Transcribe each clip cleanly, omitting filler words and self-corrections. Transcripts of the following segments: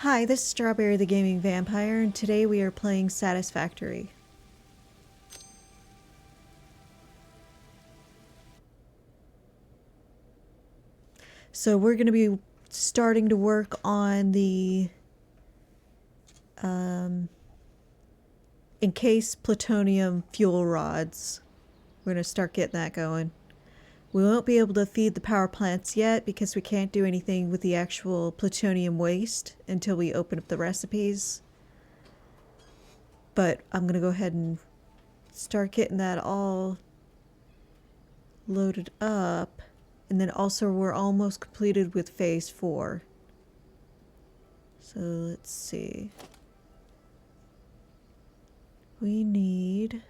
Hi, this is Strawberry the Gaming Vampire, and today we are playing Satisfactory. So we're going to be starting to work on the encased plutonium fuel rods. We're going to start getting that going. We won't be able to feed the power plants yet because we can't do anything with the actual plutonium waste until we open up the recipes. But I'm going to go ahead and start getting that all loaded up. And then also we're almost completed with phase 4. So let's see. We need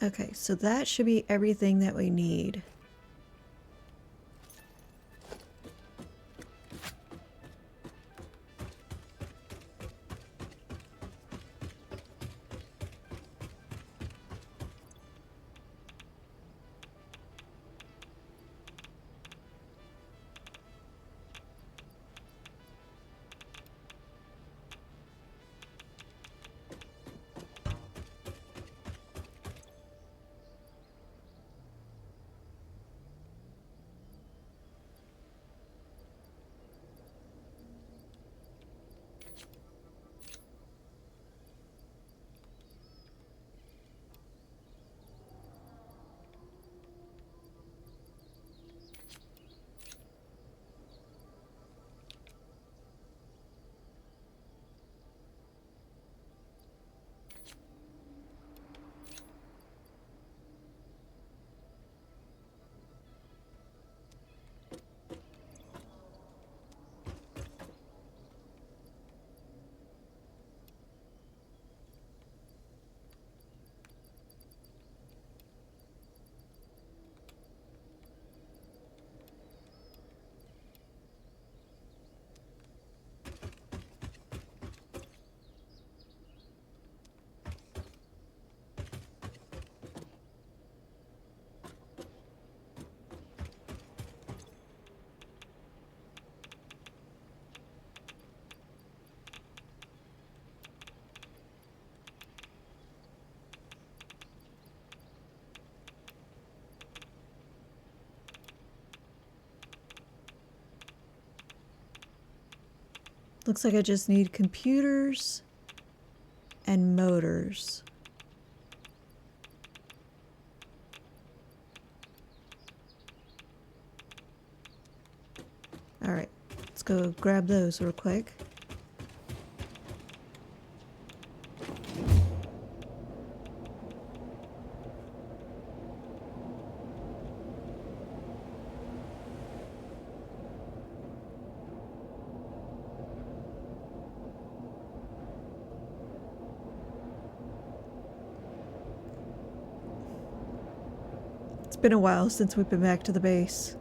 Okay, so that should be everything that we need. Looks like I just need computers and motors. Alright, let's go grab those real quick. It's been a while since we've been back to the base.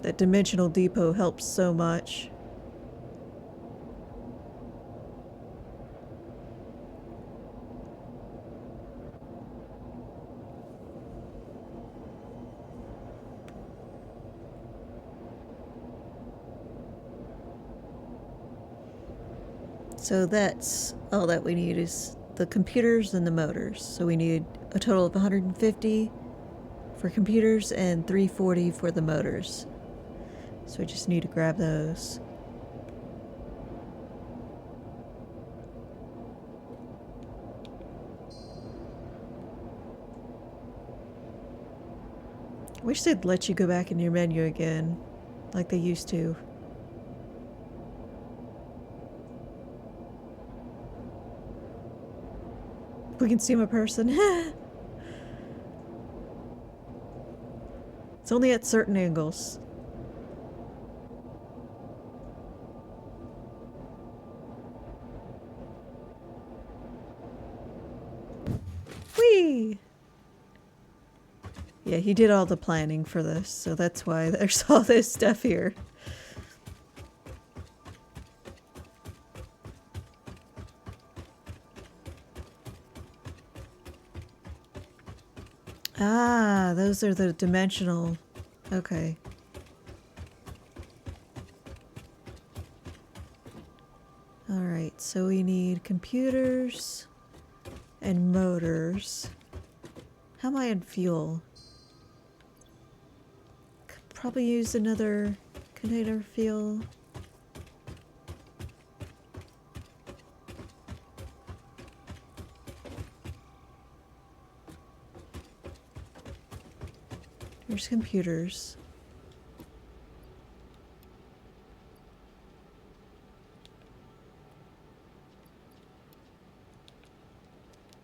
That dimensional depot helps so much. So that's all that we need is the computers and the motors. So we need a total of 150 for computers and 340 for the motors. So we just need to grab those. Wish they'd let you go back in your menu again, like they used to. We can see him a person. It's only at certain angles. Whee! Yeah, he did all the planning for this, so that's why there's all this stuff here. Ah, those are the dimensional. Okay. Alright, so we need computers and motors. How am I in fuel? Could probably use another container fuel. Here's computers.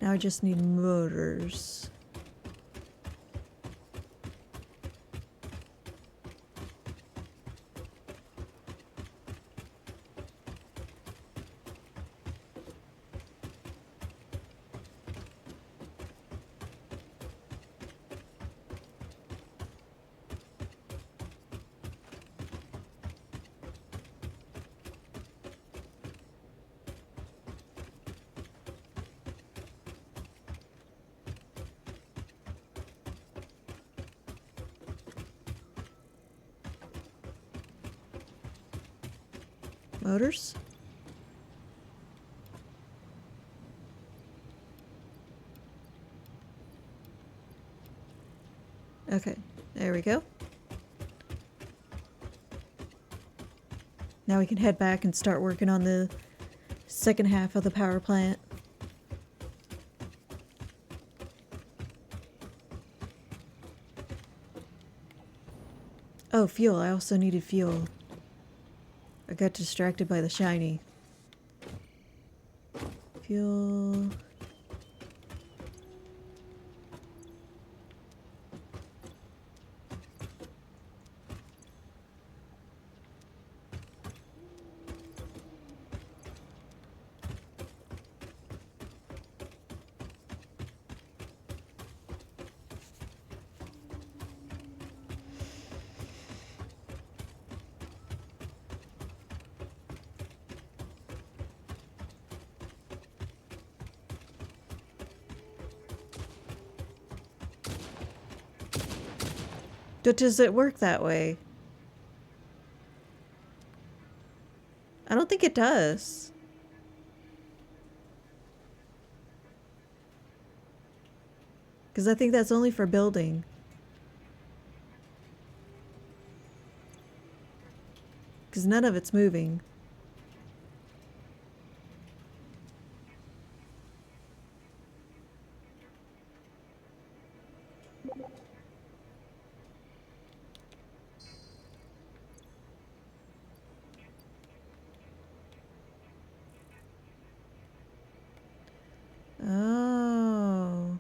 Now I just need motors. Motors? Okay, there we go. Now we can head back and start working on the second half of the power plant. Oh, fuel. I also needed fuel. I got distracted by the shiny. Fuel. But does it work that way? I don't think it does. Because I think that's only for building. Because none of it's moving. Oh.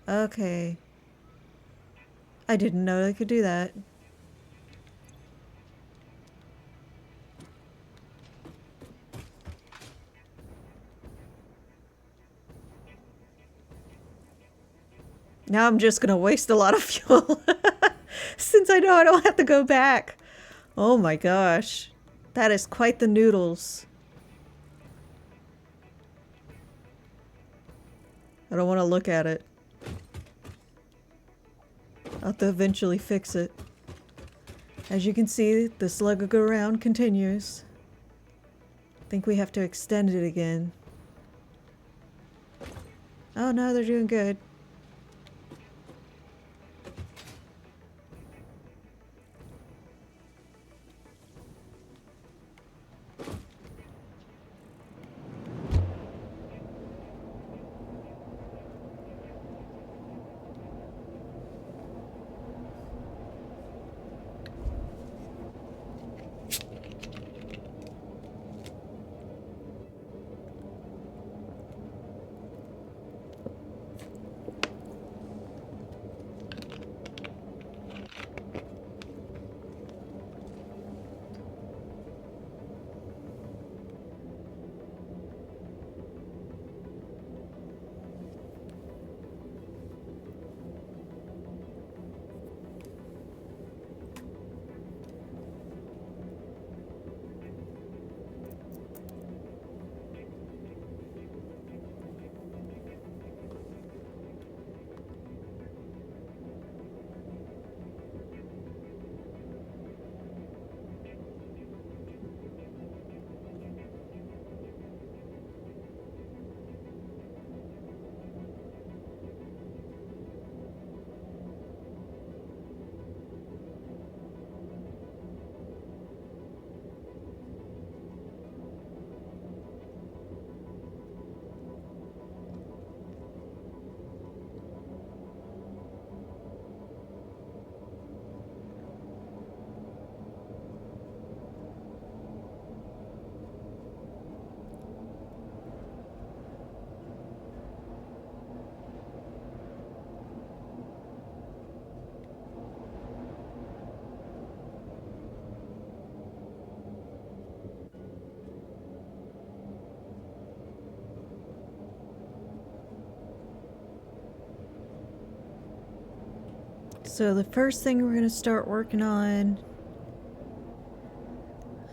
Okay. I didn't know I could do that. Now I'm just gonna waste a lot of fuel. Since I know I don't have to go back. Oh my gosh. That is quite the noodles. I don't want to look at it. I'll have to eventually fix it. As you can see, the slug go round continues. I think we have to extend it again. Oh no, they're doing good. So the first thing we're going to start working on,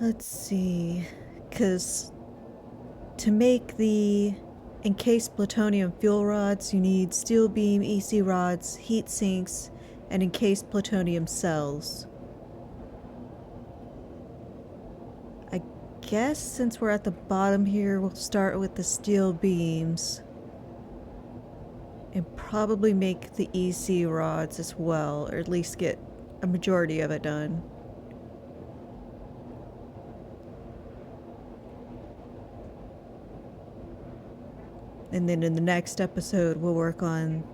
let's see, because to make the encased plutonium fuel rods, you need steel beam EC rods, heat sinks, and encased plutonium cells. guess since we're at the bottom here, we'll start with the steel beams. And probably make the EC rods as well, or at least get a majority of it done. And then in the next episode, we'll work on,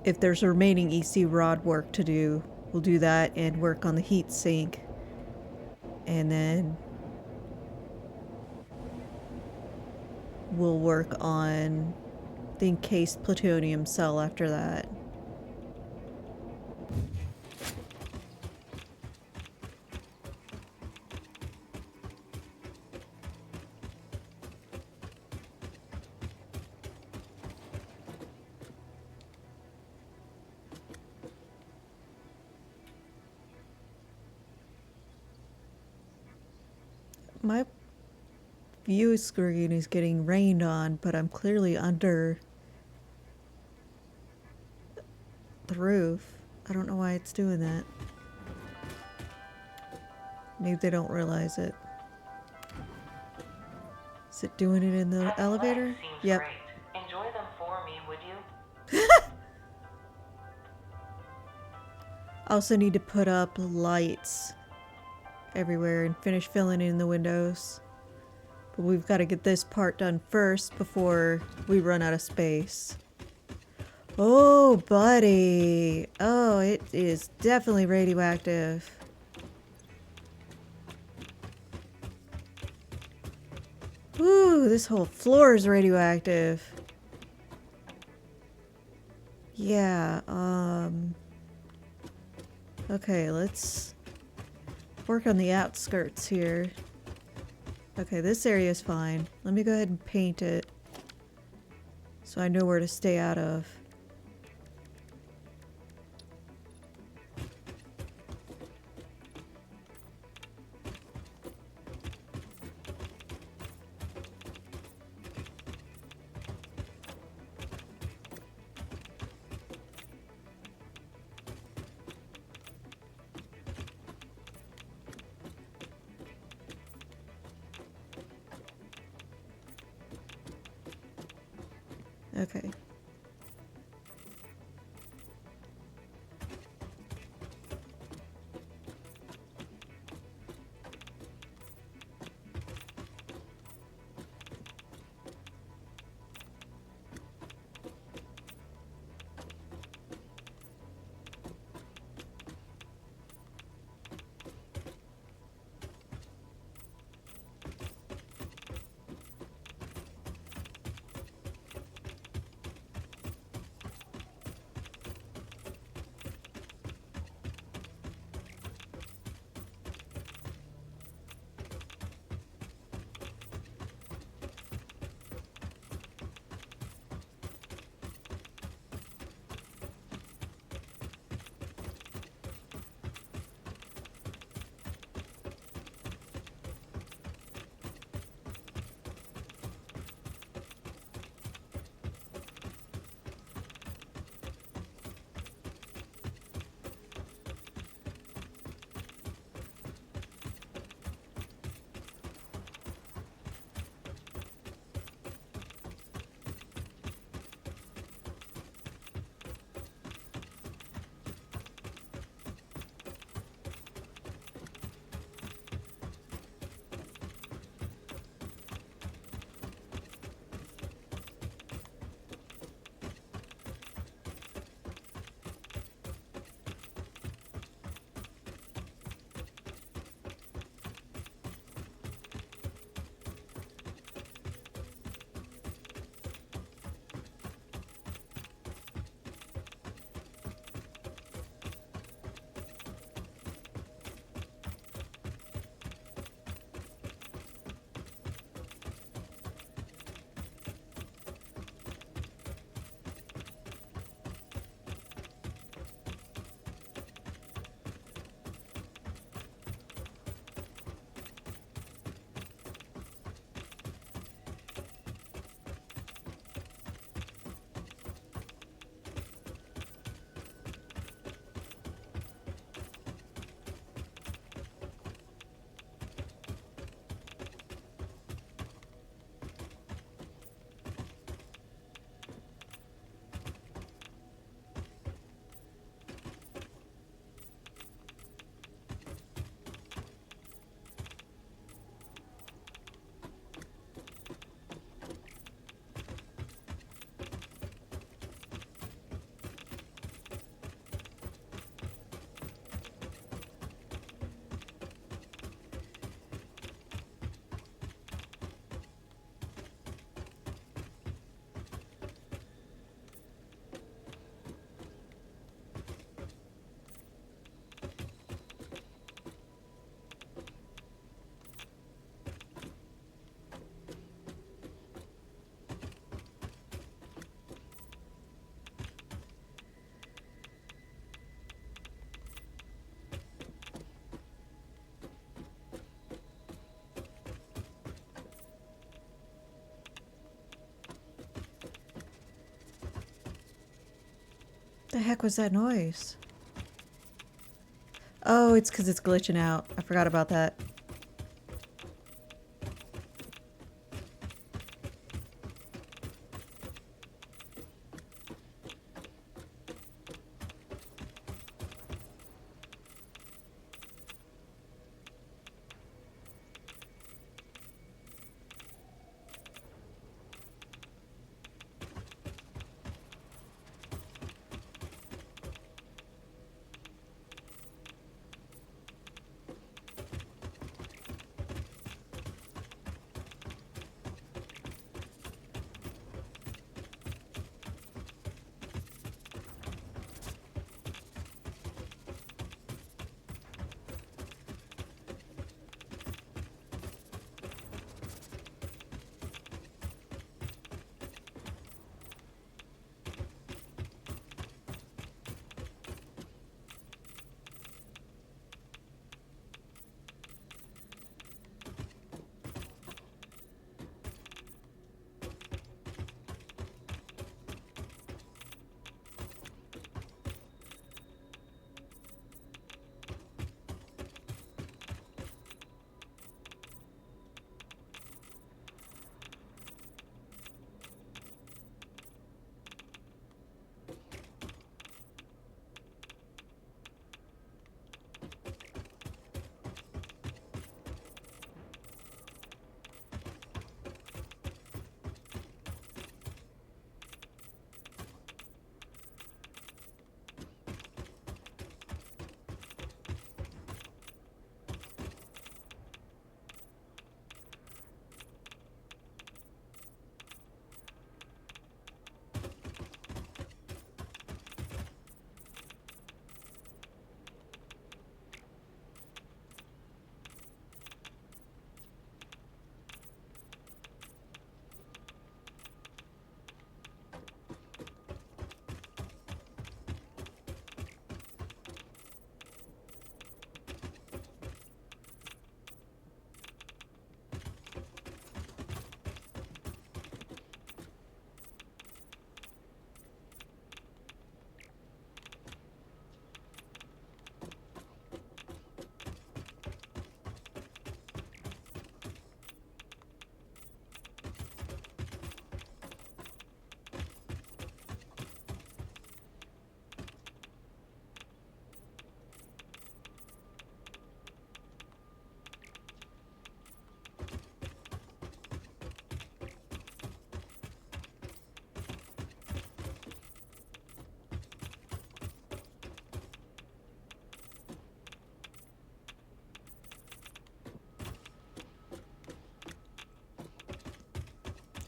if there's remaining EC rod work to do, we'll do that and work on the heat sink. And then we'll work on the encased plutonium cell after that. My view screen is getting rained on, but I'm clearly under the roof. I don't know why it's doing that. Maybe they don't realize it. Is it doing it in the elevator? Yep. Great. Enjoy them for me, would you? Also need to put up lights everywhere and finish filling in the windows. But we've got to get this part done first before we run out of space. Oh, buddy. Oh, it is definitely radioactive. Ooh, this whole floor is radioactive. Yeah, okay, let's work on the outskirts here. Okay, this area is fine. Let me go ahead and paint it so I know where to stay out of. Okay. The heck was that noise? Oh, it's because it's glitching out. I forgot about that.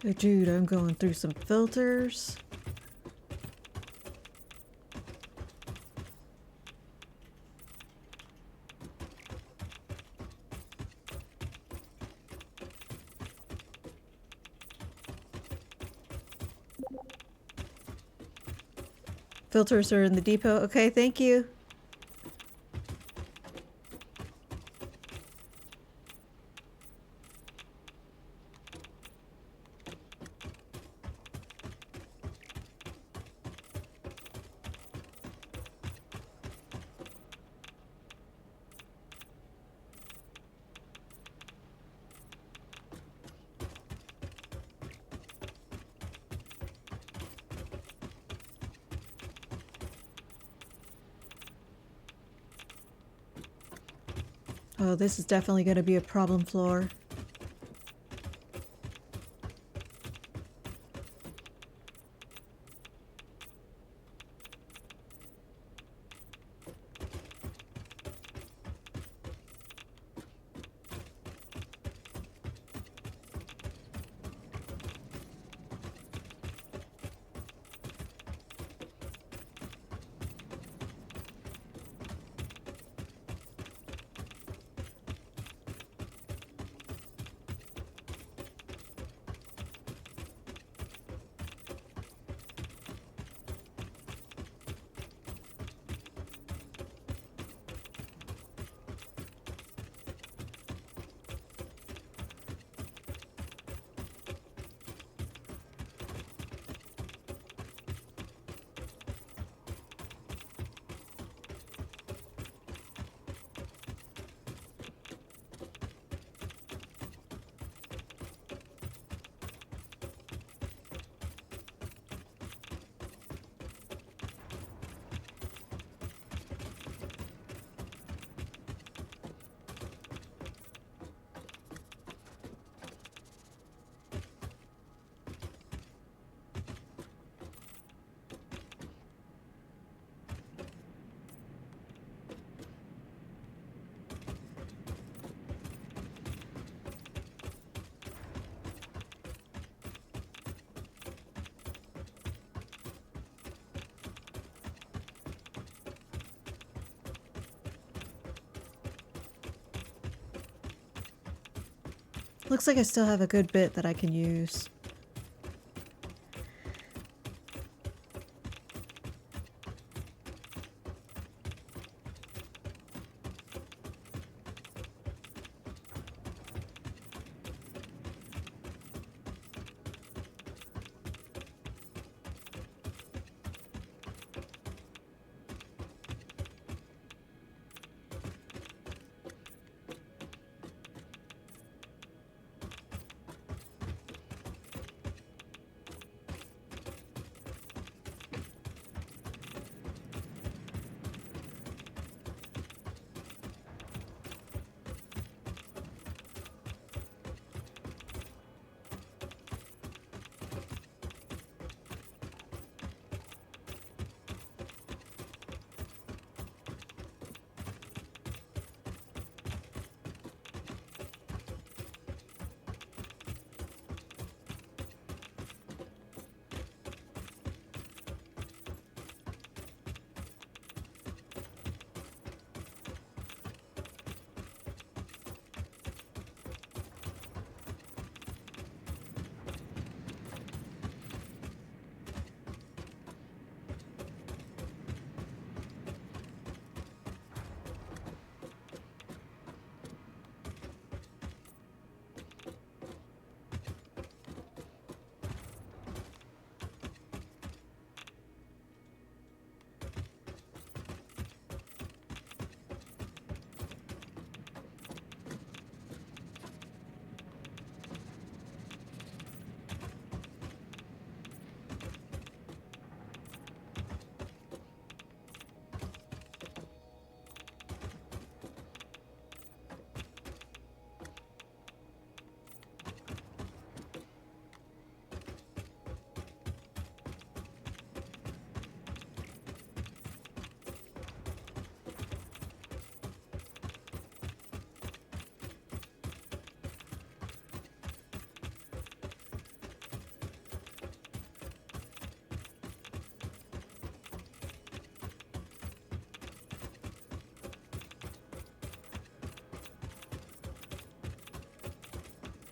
Oh, dude, I'm going through some filters. Filters are in the depot. Okay, thank you. Oh, this is definitely going to be a problem floor. Looks like I still have a good bit that I can use.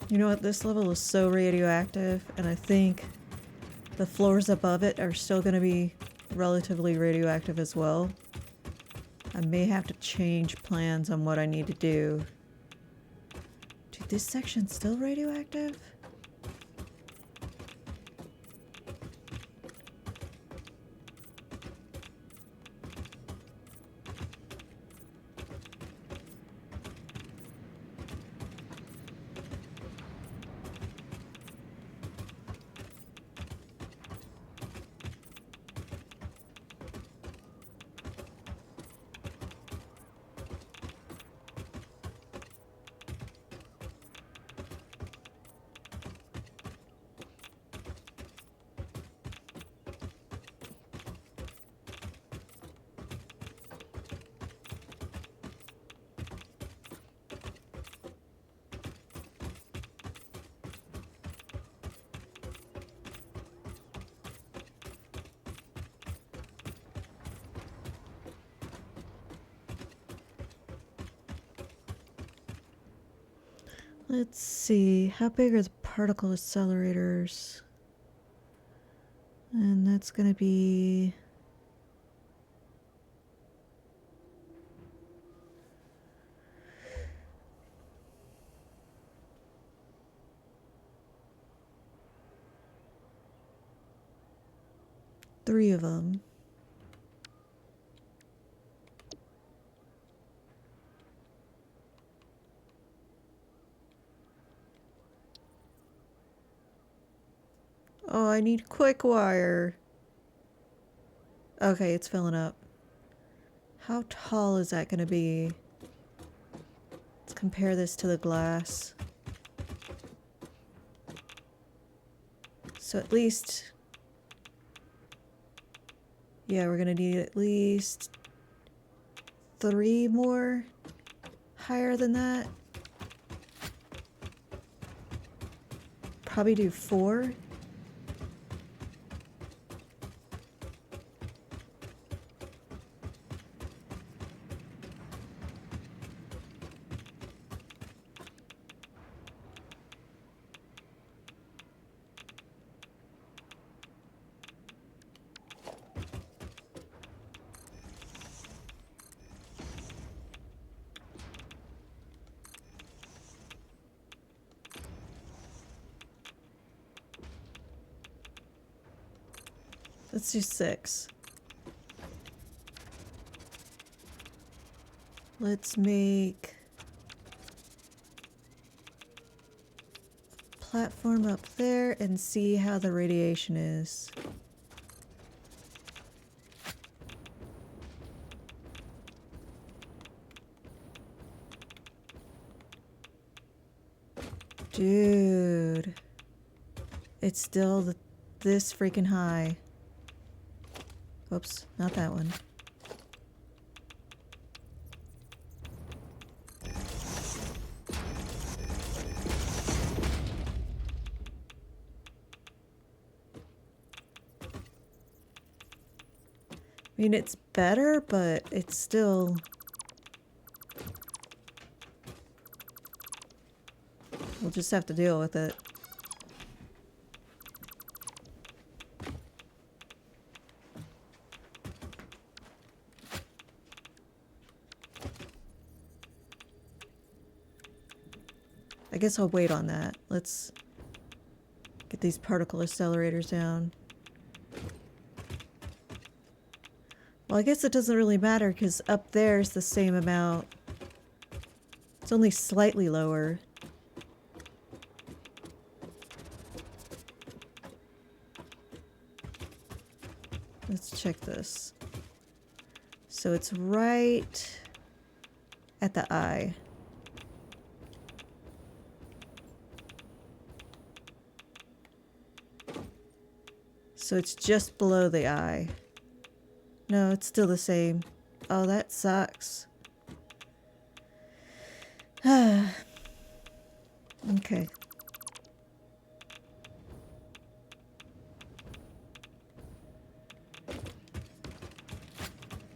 You know what? This level is so radioactive, and I think the floors above it are still going to be relatively radioactive as well. I may have to change plans on what I need to do. Dude, this section's still radioactive? Let's see, how big are the particle accelerators? And that's gonna be... three of them. Oh, I need quick wire. Okay, it's filling up. How tall is that gonna be? Let's compare this to the glass. So at least... yeah, we're gonna need at least 3 more higher than that. Probably do 4. Let's do 6. Let's make platform up there and see how the radiation is. Dude. It's still this freaking high. Whoops, not that one. I mean, it's better, but it's still... We'll just have to deal with it. I guess I'll wait on that. Let's get these particle accelerators down. Well, I guess it doesn't really matter because up there is the same amount. It's only slightly lower. Let's check this. So it's right at the eye. So it's just below the eye. No, it's still the same. Oh, that sucks. Okay.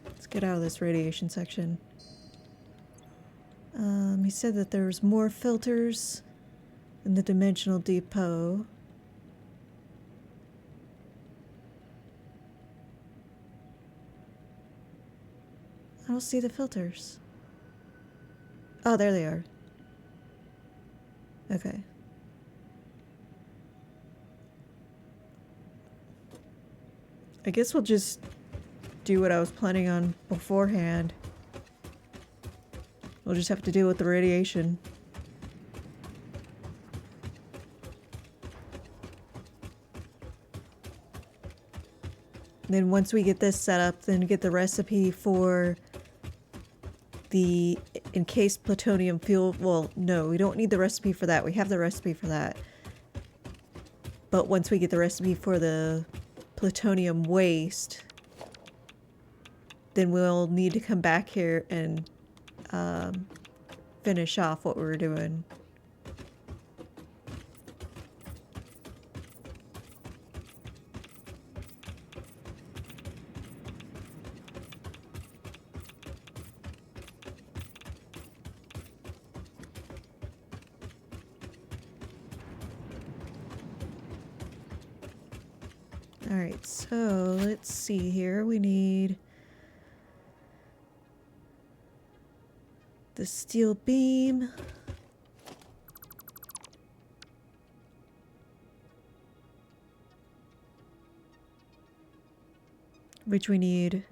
Let's get out of this radiation section. He said that there's more filters in the dimensional depot. I don't see the filters. Oh, there they are. Okay. I guess we'll just do what I was planning on beforehand. We'll just have to deal with the radiation. Then once we get this set up, then get the recipe for the encased plutonium fuel. Well, no, we don't need the recipe for that. We have the recipe for that. But once we get the recipe for the plutonium waste, then we'll need to come back here and finish off what we were doing. Alright, so let's see here. We need the steel beam. Which we need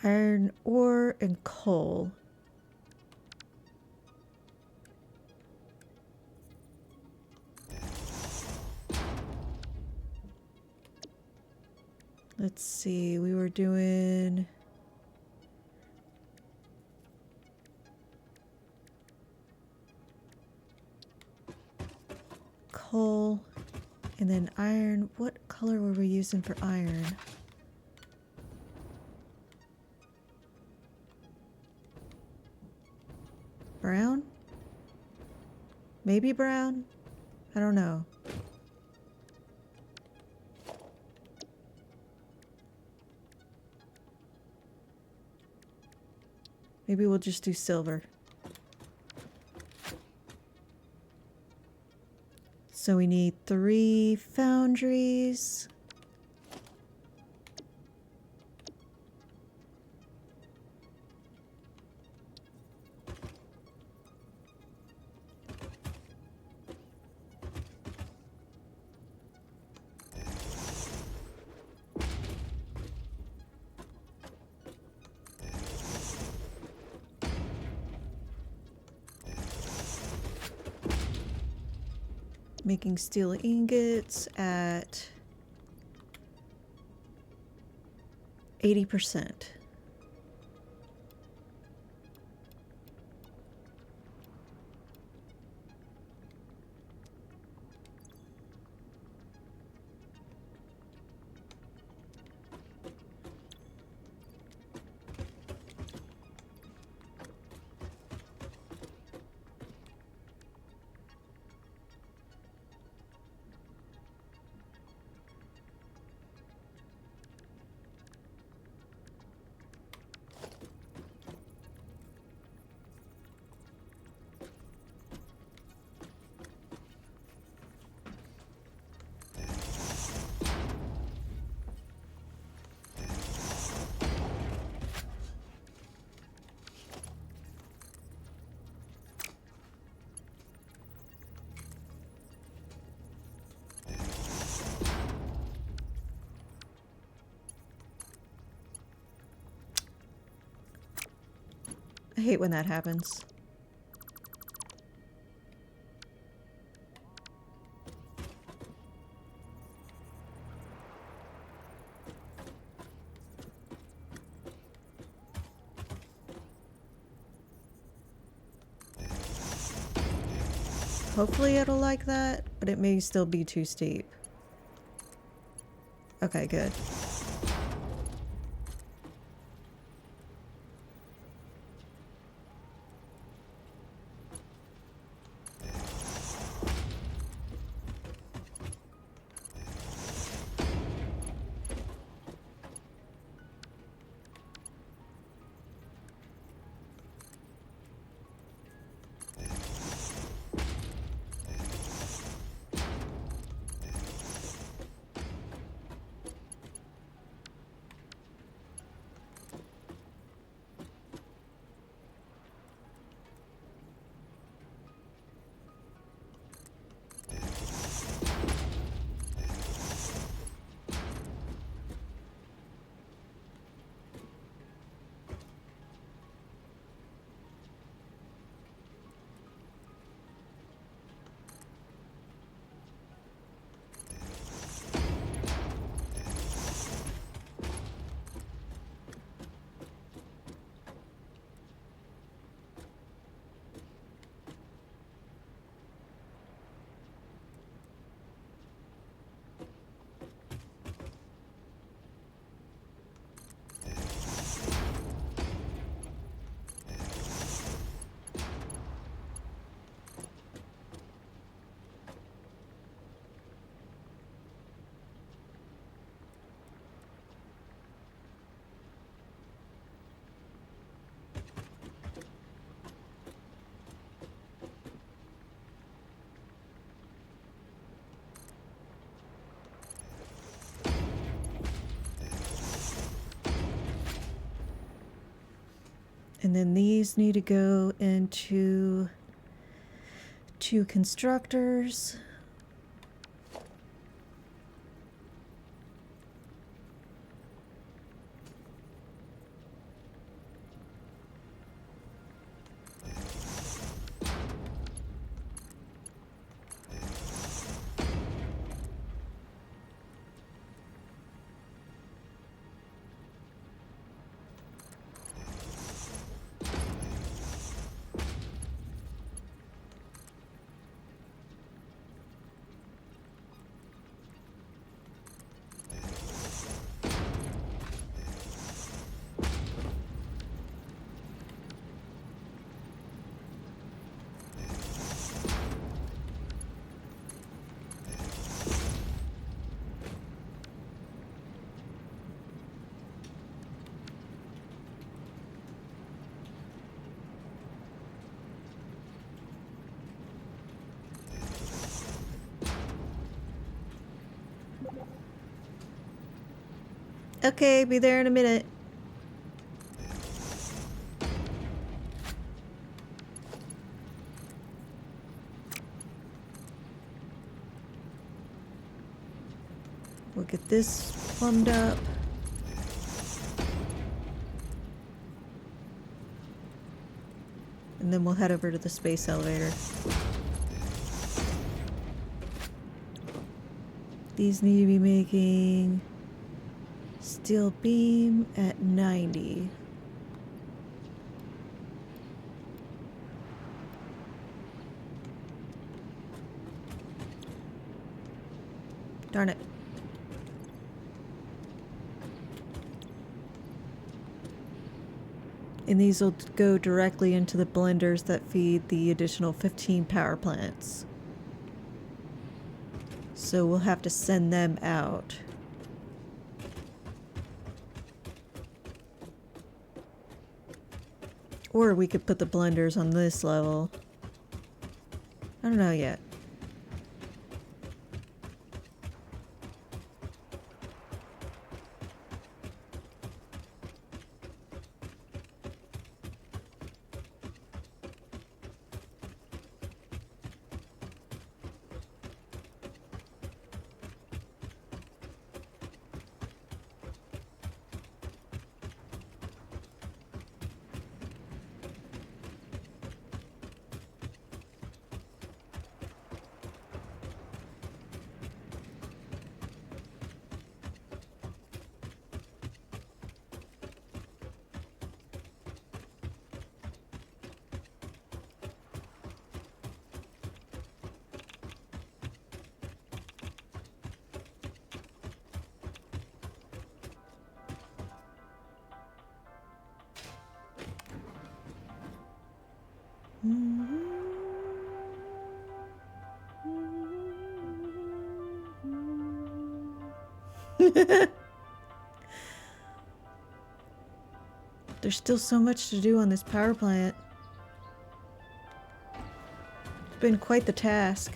iron ore and coal. Let's see, we were doing coal and then iron. What color were we using for iron? Brown? Maybe brown? I don't know. Maybe we'll just do silver. So we need 3 foundries. Making steel ingots at 80%. I hate when that happens. Hopefully it'll like that, but it may still be too steep. Okay, good. And then these need to go into 2 constructors. Okay, be there in a minute. We'll get this plumbed up. And then we'll head over to the space elevator. These need to be making steel beam at 90. Darn it. And these will go directly into the blenders that feed the additional 15 power plants. So we'll have to send them out. Or we could put the blenders on this level. I don't know yet. There's still so much to do on this power plant. It's been quite the task.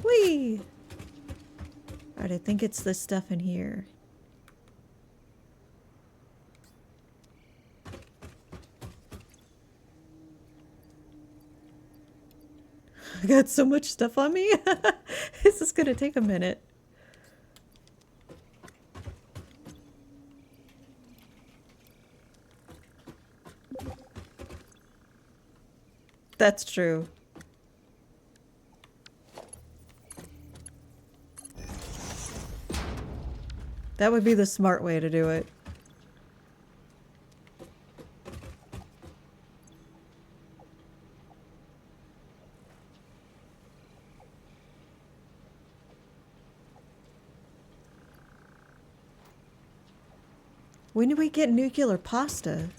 Whee! Alright, I think it's this stuff in here. I got so much stuff on me. This is gonna take a minute. That's true. That would be the smart way to do it. When do we get nuclear pasta?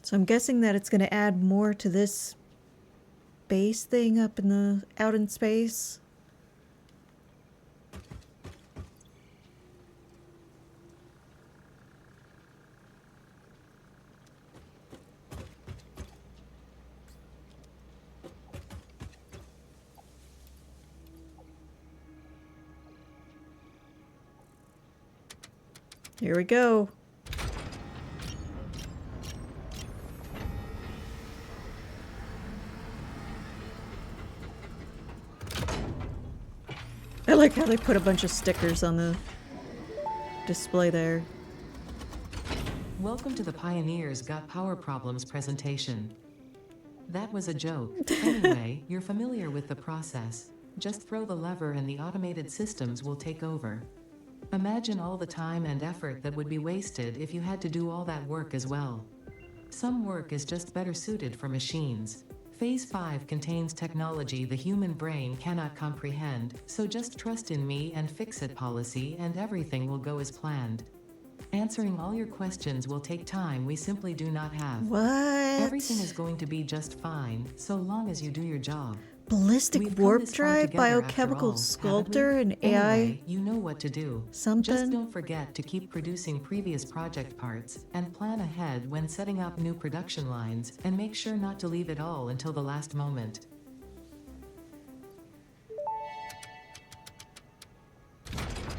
So I'm guessing that it's going to add more to this base thing up in the out in space. Here we go. I like how they put a bunch of stickers on the display there. Welcome to the Pioneers Got Power Problems presentation. That was a joke. Anyway, you're familiar with the process. Just throw the lever and the automated systems will take over. Imagine all the time and effort that would be wasted if you had to do all that work as well. Some work is just better suited for machines. Phase 5 contains technology the human brain cannot comprehend, so just trust in me and fix-it policy and everything will go as planned. Answering all your questions will take time we simply do not have. What? Everything is going to be just fine, so long as you do your job. Ballistic We've come warp this far drive, together after biochemical all, sculptor, haven't and we? AI Anyway, you know what to do. something. Just don't forget to keep producing previous project parts, and plan ahead when setting up new production lines, and make sure not to leave it all until the last moment.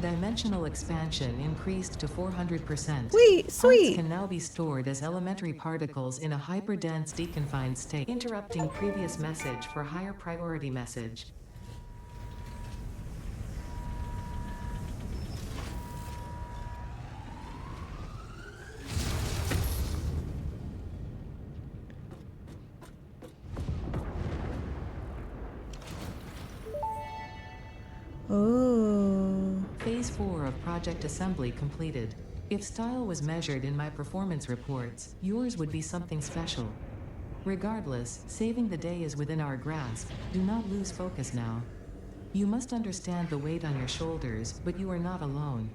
Dimensional expansion increased to 400%. Sweet, Parts sweet. can now be stored as elementary particles in a hyperdense deconfined state. Interrupting previous message for higher priority message. Oh. Phase 4 of project assembly completed. If style was measured in my performance reports, yours would be something special. Regardless, saving the day is within our grasp. Do not lose focus now. You must understand the weight on your shoulders, but you are not alone.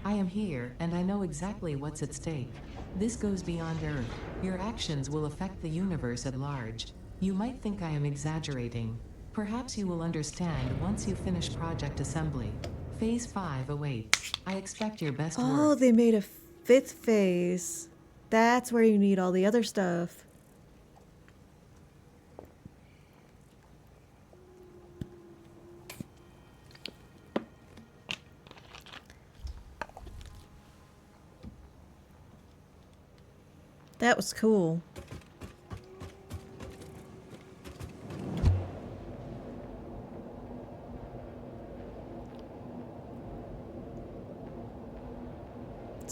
I am here, and I know exactly what's at stake. This goes beyond Earth. Your actions will affect the universe at large. You might think I am exaggerating. Perhaps you will understand once you finish project assembly. Phase 5 awaits. I expect your best Oh, work. they made a 5th phase. That's where you need all the other stuff. That was cool.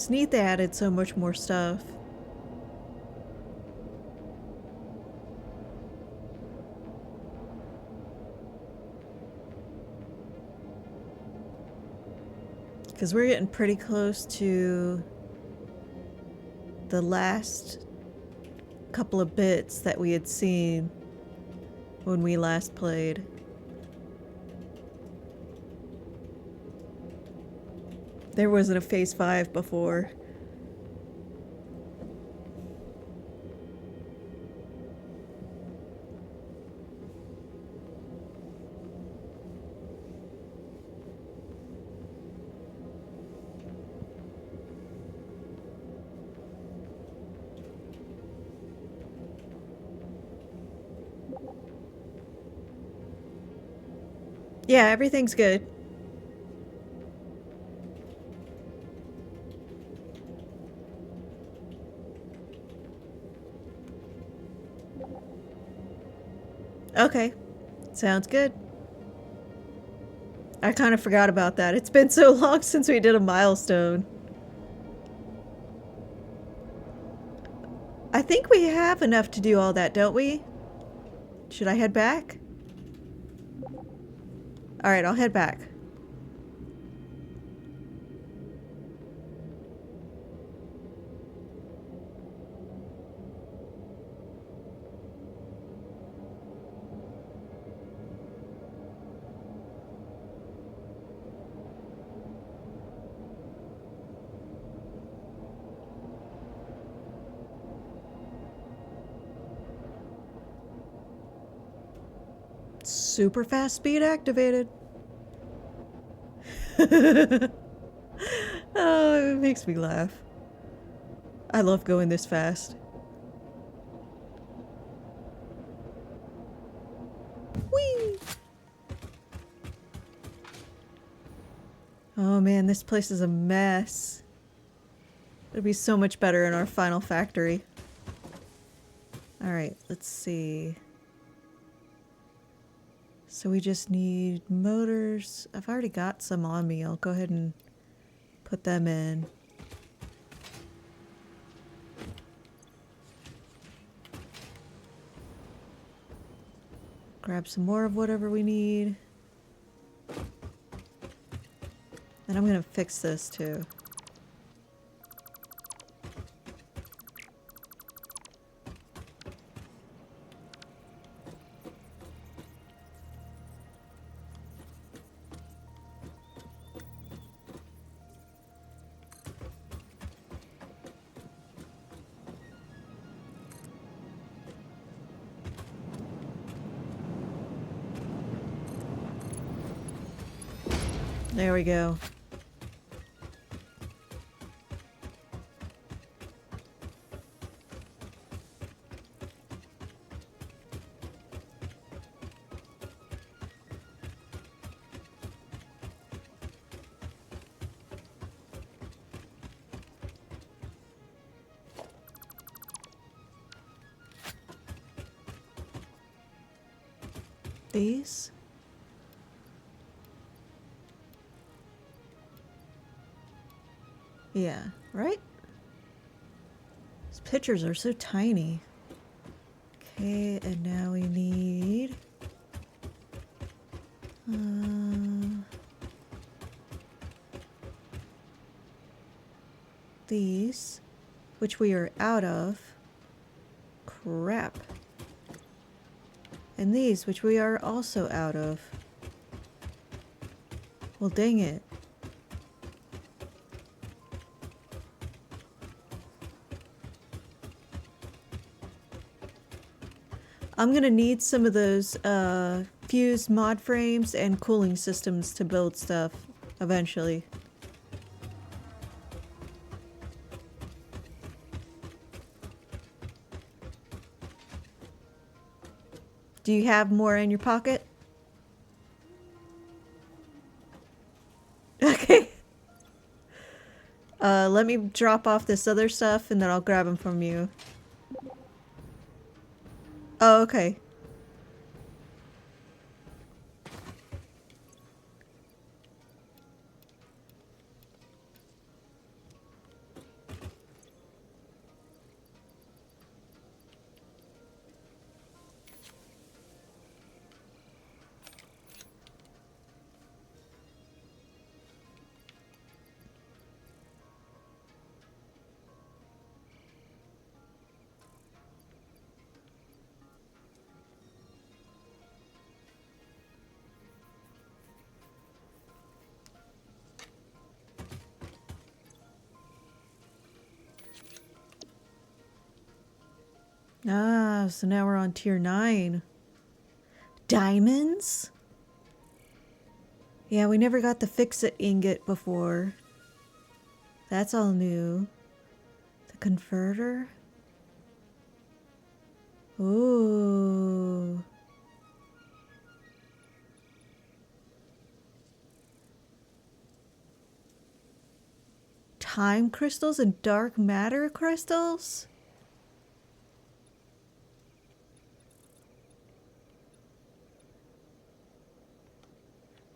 It's neat they added so much more stuff. Because we're getting pretty close to the last couple of bits that we had seen when we last played. There wasn't a phase 5 before. Yeah, everything's good. Okay, sounds good. I kind of forgot about that. It's been so long since we did a milestone. I think we have enough to do all that, don't we? Should I head back? Alright, I'll head back. Super fast speed activated. Oh, it makes me laugh. I love going this fast. Whee! Oh man, this place is a mess. It'll be so much better in our final factory. Alright, let's see. So we just need motors. I've already got some on me. I'll go ahead and put them in. Grab some more of whatever we need. And I'm gonna fix this too. There we go. These? Yeah, right? These pictures are so tiny. Okay, and now we need... these, which we are out of. Crap. And these, which we are also out of. Well, dang it. I'm gonna need some of those fused mod frames and cooling systems to build stuff eventually. Do you have more in your pocket? Okay. Let me drop off this other stuff and then I'll grab them from you. Oh, okay. Ah, so now we're on tier 9. Diamonds? Yeah, we never got the fix-it ingot before. That's all new. The converter? Ooh. Time crystals and dark matter crystals?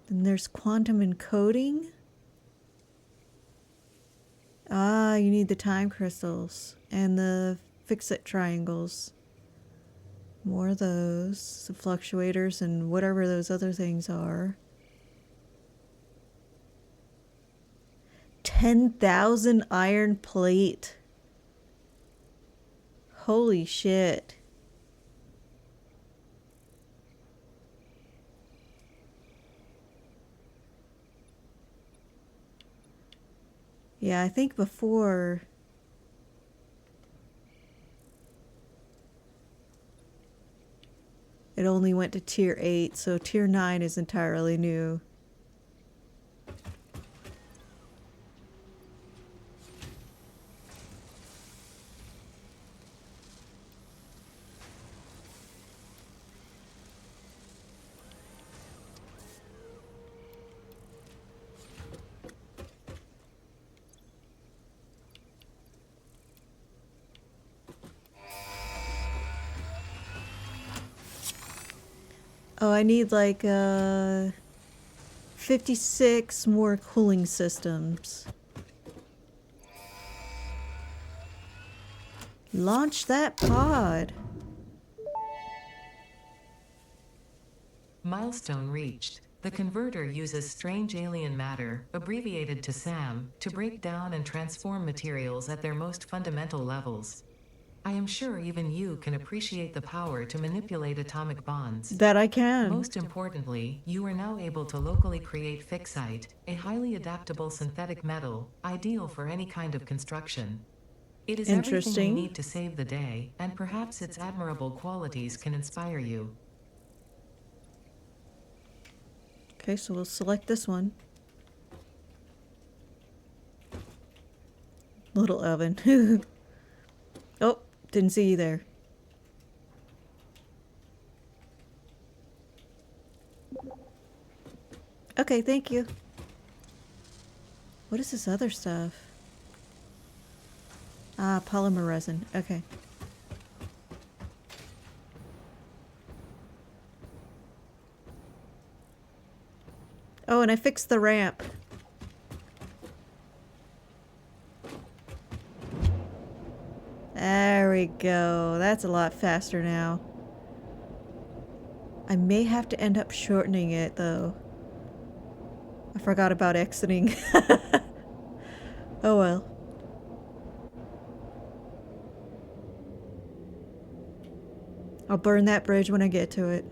Then there's quantum encoding. Ah, you need the time crystals and the fix-it triangles. More of those. The fluctuators and whatever those other things are. 10,000 iron plate. Holy shit. Yeah, I think before... It only went to tier 8, so tier 9 is entirely new. Oh, I need like 56 more cooling systems. Launch that pod. Milestone reached. The converter uses strange alien matter, abbreviated to SAM, to break down and transform materials at their most fundamental levels. I am sure even you can appreciate the power to manipulate atomic bonds. That I can. Most importantly, you are now able to locally create fixite, a highly adaptable synthetic metal, ideal for any kind of construction. It is everything Interesting. you need to save the day, and perhaps its admirable qualities can inspire you. Okay, so we'll select this one. Little oven. Oh, didn't see you there. Okay, thank you. What is this other stuff? Ah, polymer resin. Okay. Oh, and I fixed the ramp. There we go. That's a lot faster now. I may have to end up shortening it, though. I forgot about exiting. Oh well. I'll burn that bridge when I get to it.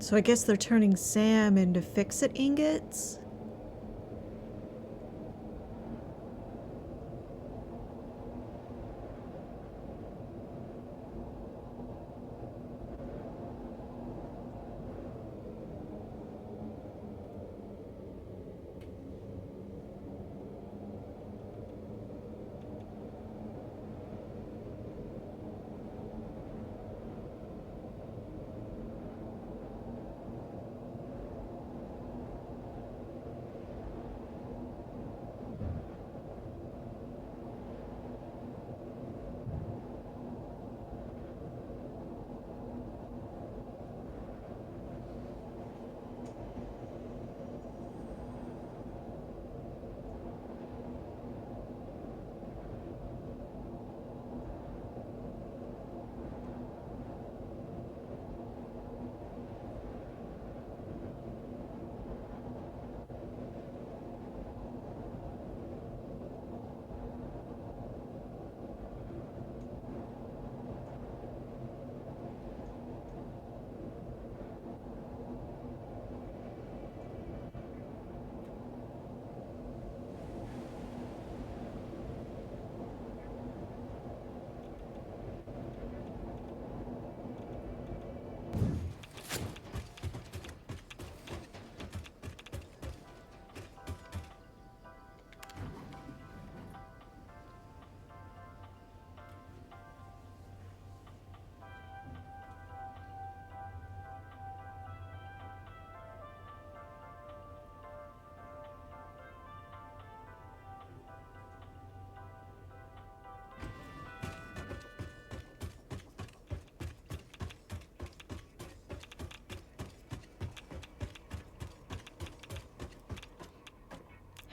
So I guess they're turning Sam into fix-it ingots?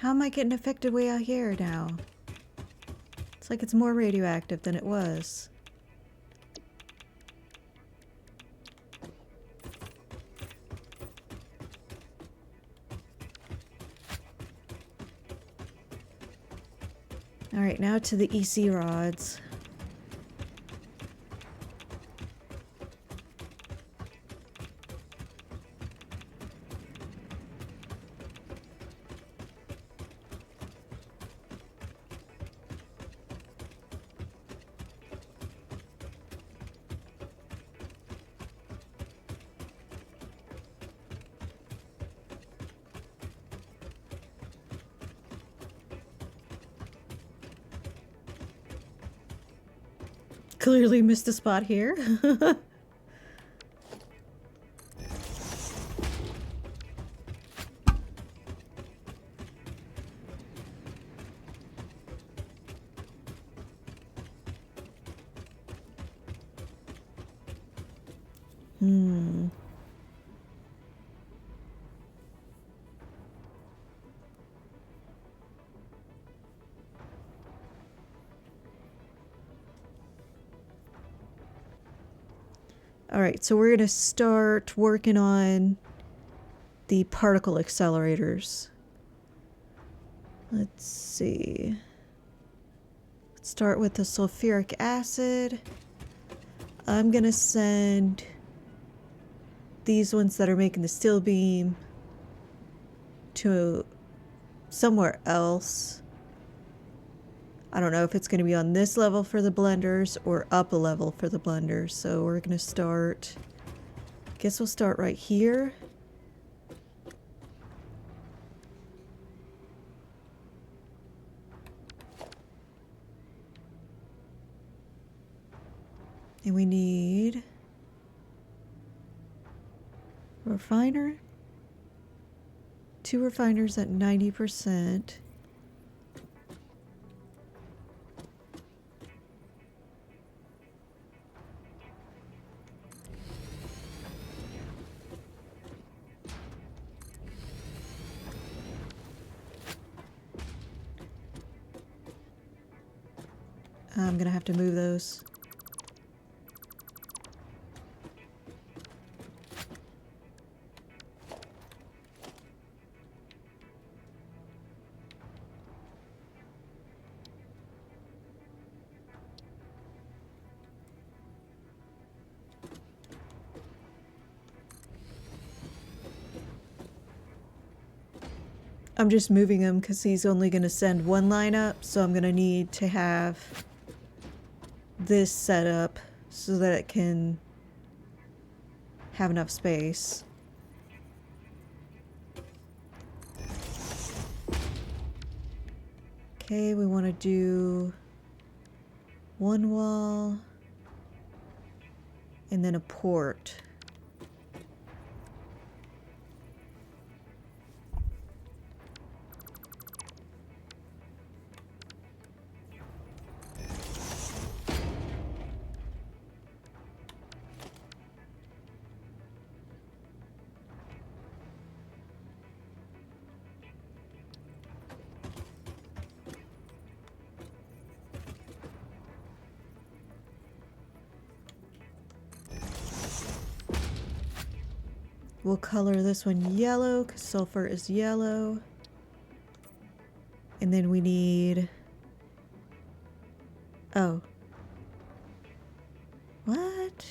How am I getting affected way out here now? It's like it's more radioactive than it was. Alright, now to the EC rods. Clearly missed a spot here. Alright, so we're going to start working on the particle accelerators. Let's see. Let's start with the sulfuric acid. I'm going to send these ones that are making the steel beam to somewhere else. I don't know if it's going to be on this level for the blenders or up a level for the blenders. So we're going to start, I guess we'll start right here. And we need a refiner. 2 refiners at 90%. I'm gonna have to move those. I'm just moving him because he's only going to send one line up, so I'm going to need to have this set up so that it can have enough space. Okay, we want to do one wall and then a port. We'll color this one yellow because sulfur is yellow. And then we need... Oh. What?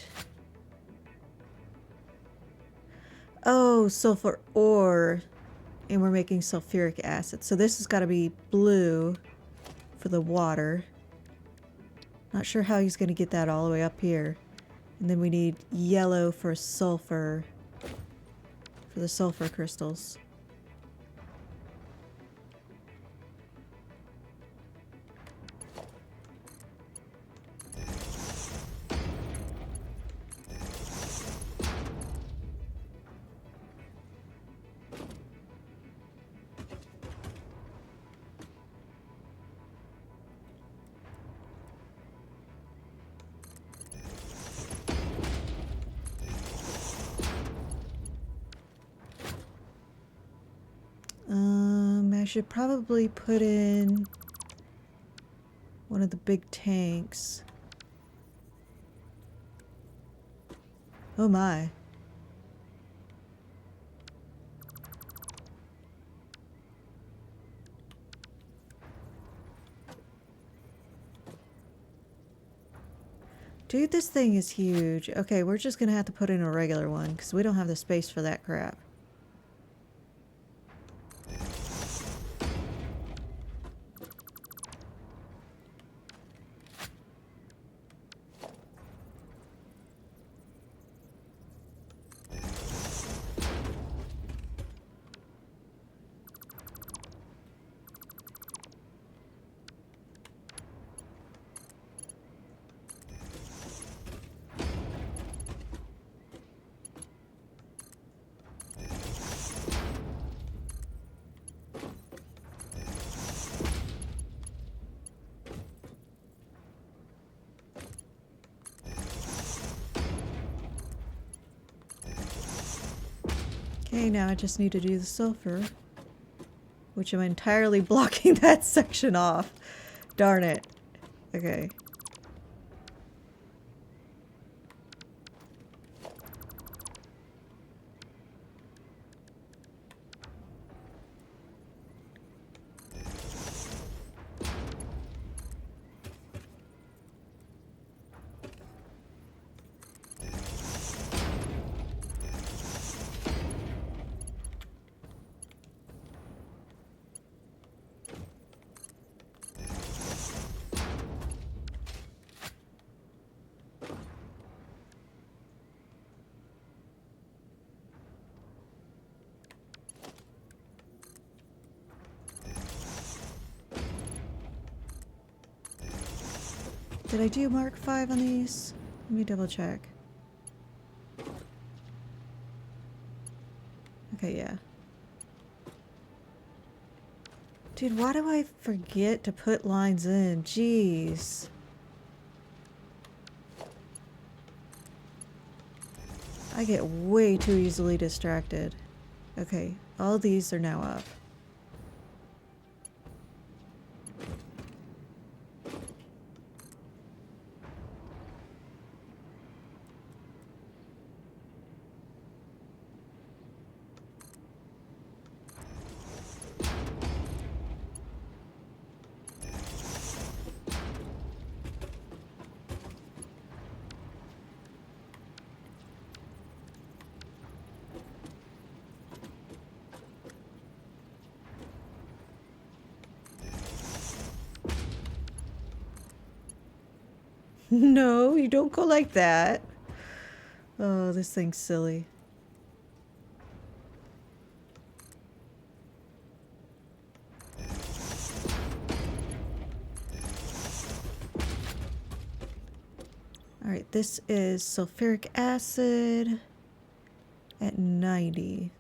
Oh, sulfur ore. And we're making sulfuric acid. So this has got to be blue for the water. Not sure how he's going to get that all the way up here. And then we need yellow for sulfur. For the sulfur crystals. should probably put in one of the big tanks. Oh my. Dude, this thing is huge. Okay, we're just gonna have to put in a regular one because we don't have the space for that crap. Okay, now I just need to do the sulfur, which I'm entirely blocking that section off. Darn it. Okay. Did I do Mark 5 on these? Let me double check. Okay, yeah. Dude, why do I forget to put lines in? Jeez. I get way too easily distracted. Okay, all these are now up. No, you don't go like that. Oh, this thing's silly. Alright, this is sulfuric acid at 90.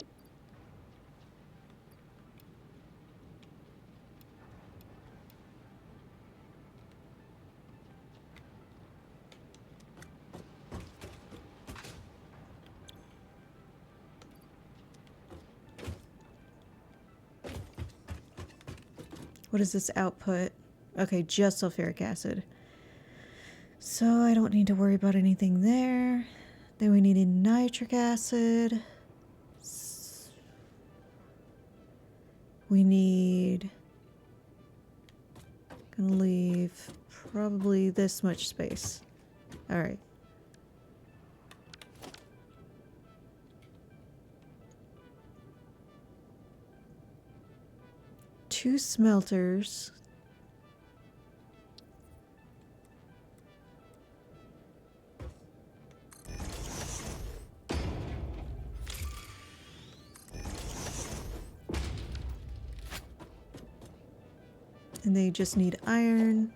What is this output? Okay, just sulfuric acid. So I don't need to worry about anything there. Then we need nitric acid. We need... Gonna leave probably this much space. Alright. Two smelters. And they just need iron.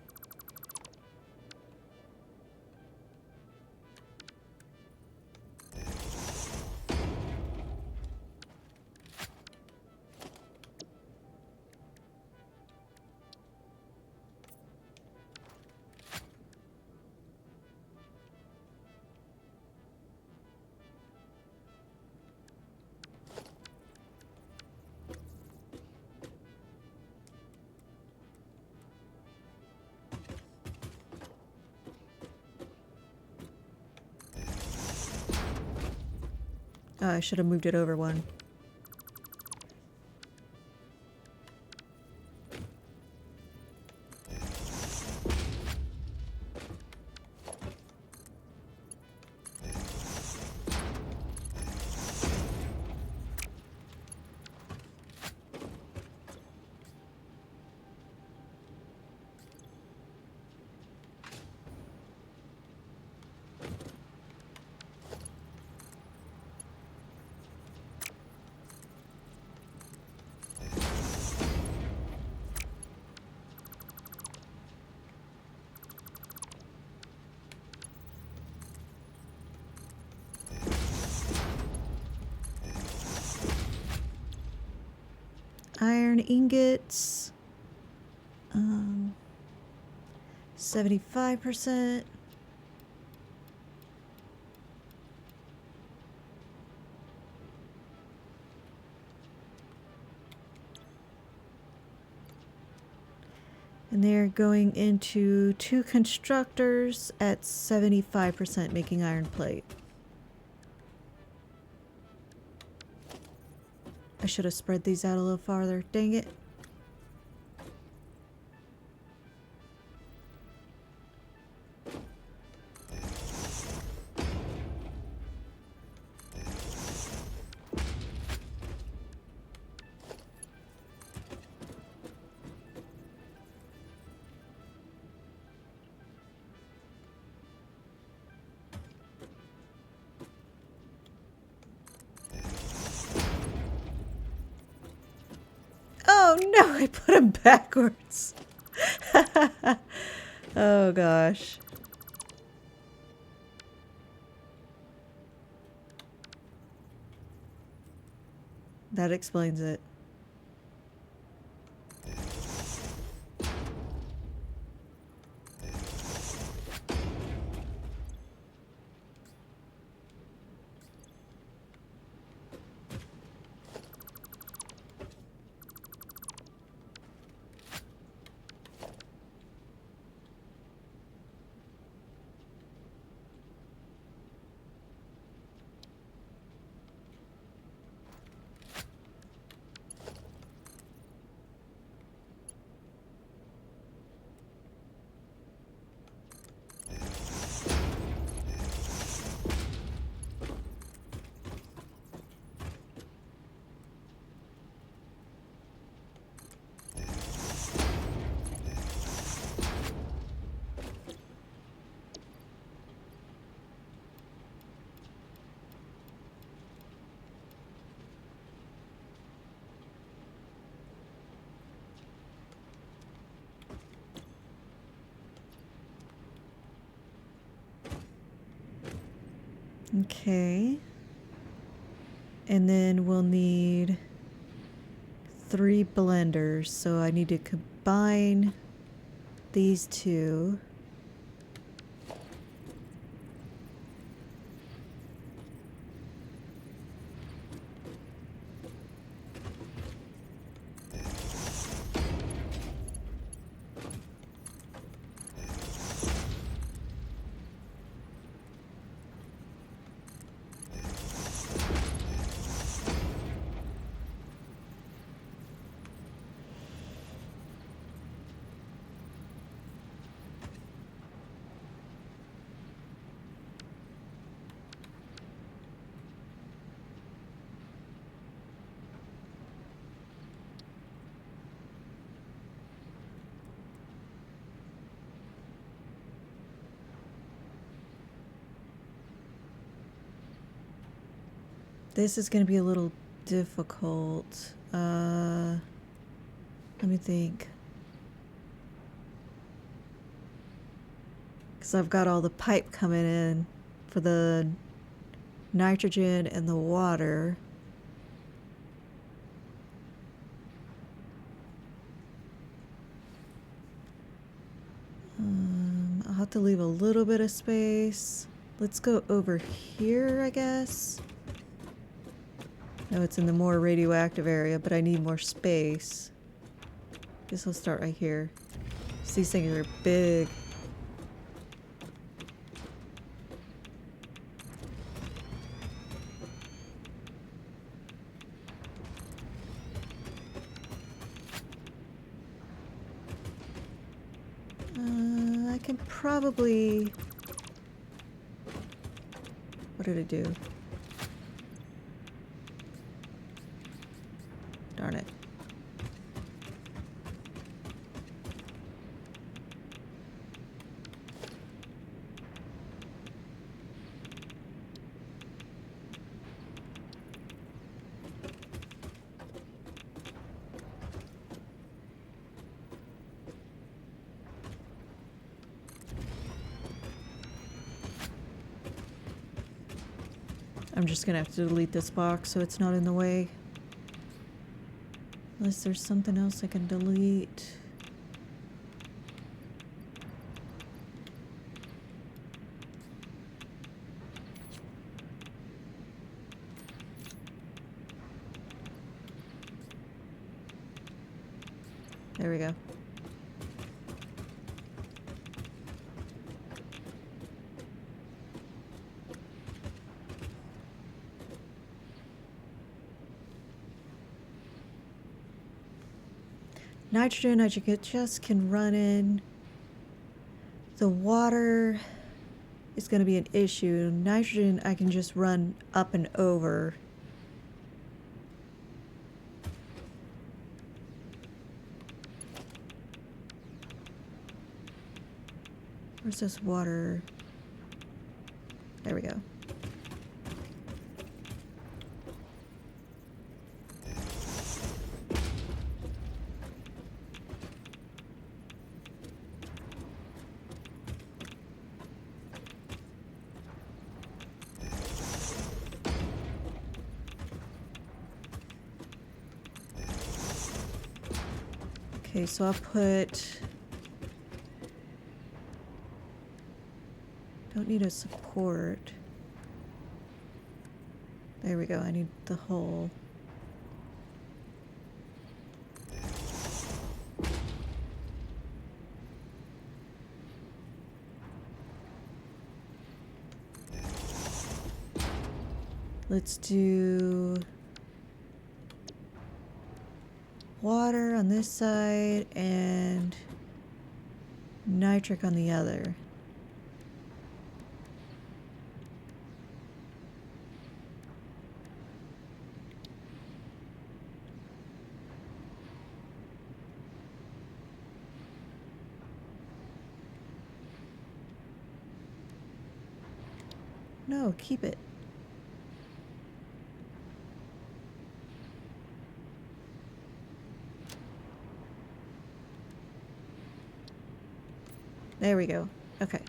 Oh, I should have moved it over one. Iron ingots. 75%. And they're going into 2 constructors at 75% making iron plate. I should have spread these out a little farther. Dang it. Oh no, I put them backwards. Oh gosh. That explains it. Okay. And then we'll need 3 blenders. So I need to combine these 2. This is going to be a little difficult. Let me think. Because I've got all the pipe coming in for the nitrogen and the water. I'll have to leave a little bit of space. Let's go over here, I guess. No, it's in the more radioactive area, but I need more space. Guess I'll start right here. These things are big. I can probably... What did it do? Darn it. I'm just gonna have to delete this box so it's not in the way. Unless there's something else I can delete. There we go. Nitrogen, I just can run in. The water is going to be an issue. Nitrogen, I can just run up and over. Where's this water? There we go. Okay, so I'll put... Don't need a support. There we go, I need the hole. Let's do water on this side and nitric on the other. No, keep it. There we go. Okay.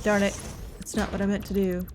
Darn it. That's not what I meant to do.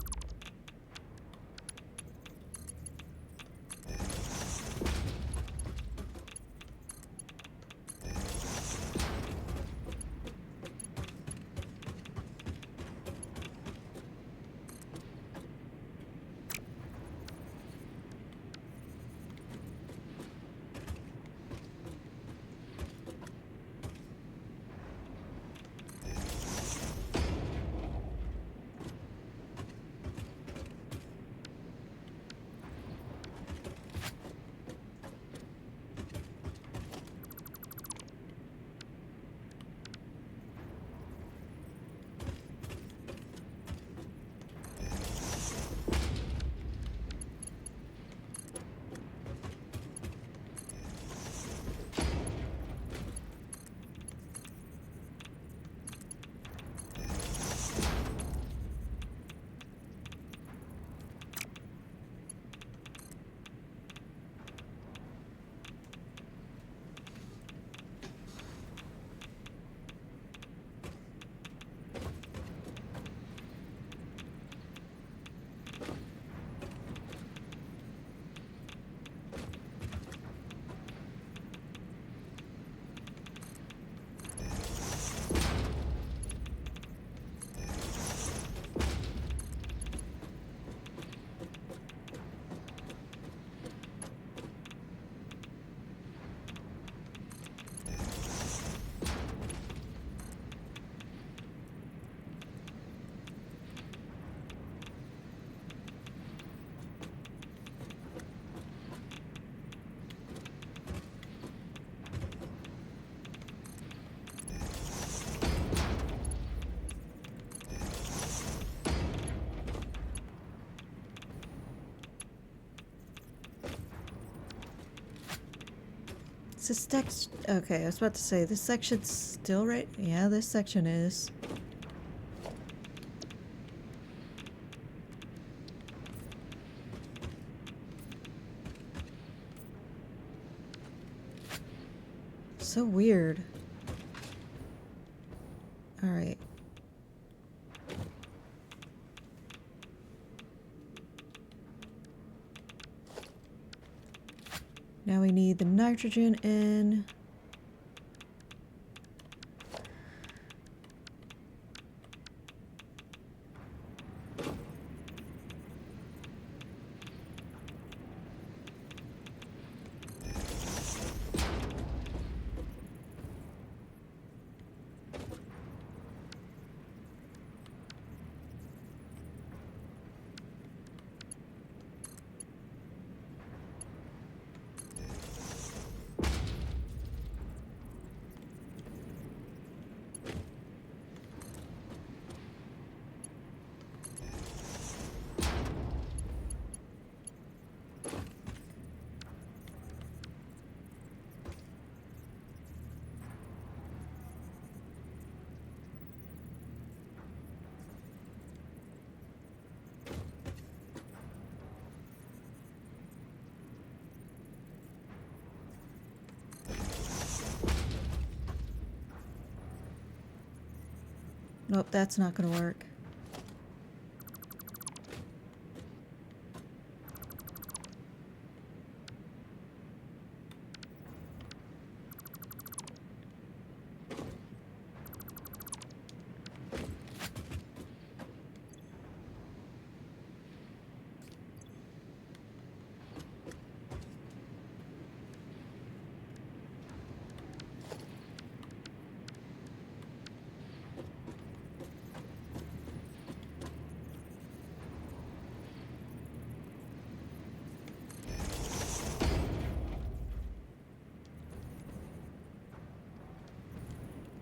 this section? Okay, I was about to say, this section's still right? Yeah, this section is. So weird. Alright. Now we need the nitrogen in. Nope, that's not gonna work.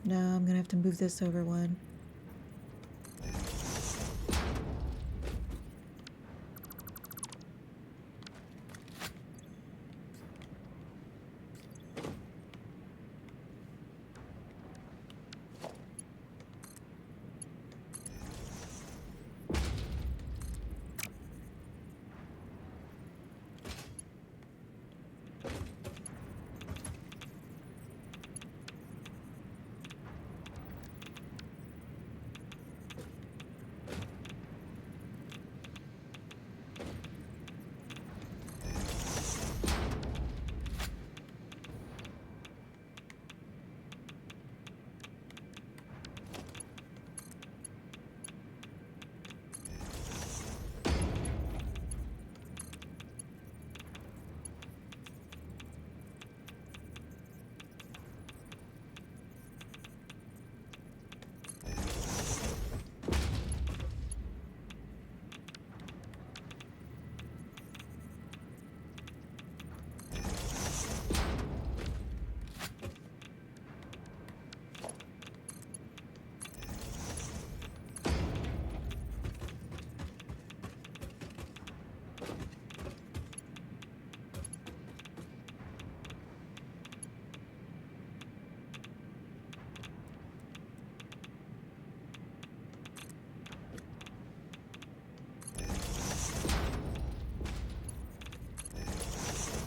No, I'm gonna have to move this over one.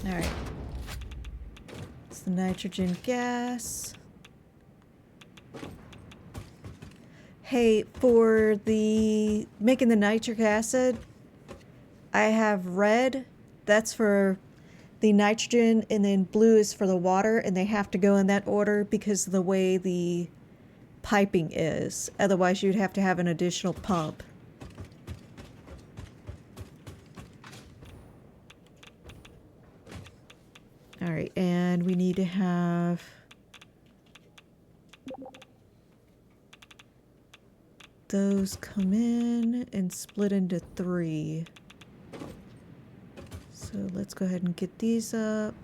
Alright. It's the nitrogen gas. Hey, for the making the nitric acid, I have red, that's for the nitrogen, and then blue is for the water, and they have to go in that order because of the way the piping is. Otherwise, you'd have to have an additional pump. Alright, and we need to have those come in and split into 3. So let's go ahead and get these up.